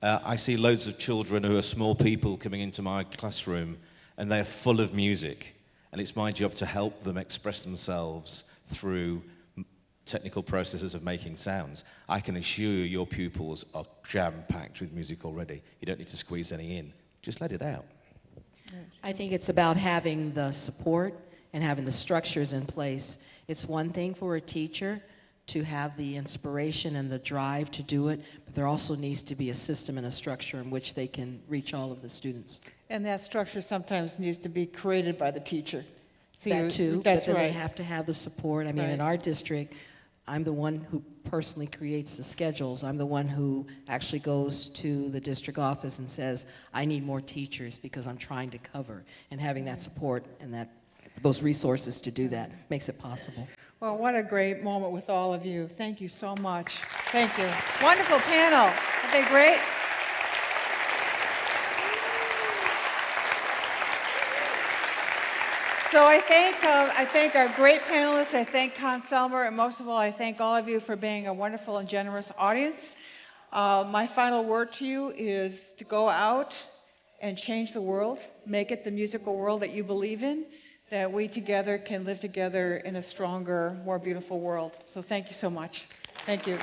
I see loads of children who are small people coming into my classroom, and they're full of music, and it's my job to help them express themselves through technical processes of making sounds. I can assure you your pupils are jam-packed with music already. You don't need to squeeze any in. Just let it out. I think it's about having the support and having the structures in place. It's one thing for a teacher to have the inspiration and the drive to do it, but there also needs to be a system and a structure in which they can reach all of the students. And that structure sometimes needs to be created by the teacher. That too, That's but then right. they have to have the support. I mean, in our district, I'm the one who personally creates the schedules. I'm the one who actually goes to the district office and says, I need more teachers because I'm trying to cover. And having that support and those resources to do that makes it possible. Well, what a great moment with all of you. Thank you so much. Thank you. Wonderful panel. Are they great? So I thank our great panelists. I thank Conn-Selmer, and most of all, I thank all of you for being a wonderful and generous audience. My final word to you is to go out and change the world, make it the musical world that you believe in, that we together can live together in a stronger, more beautiful world. So thank you so much. Thank you.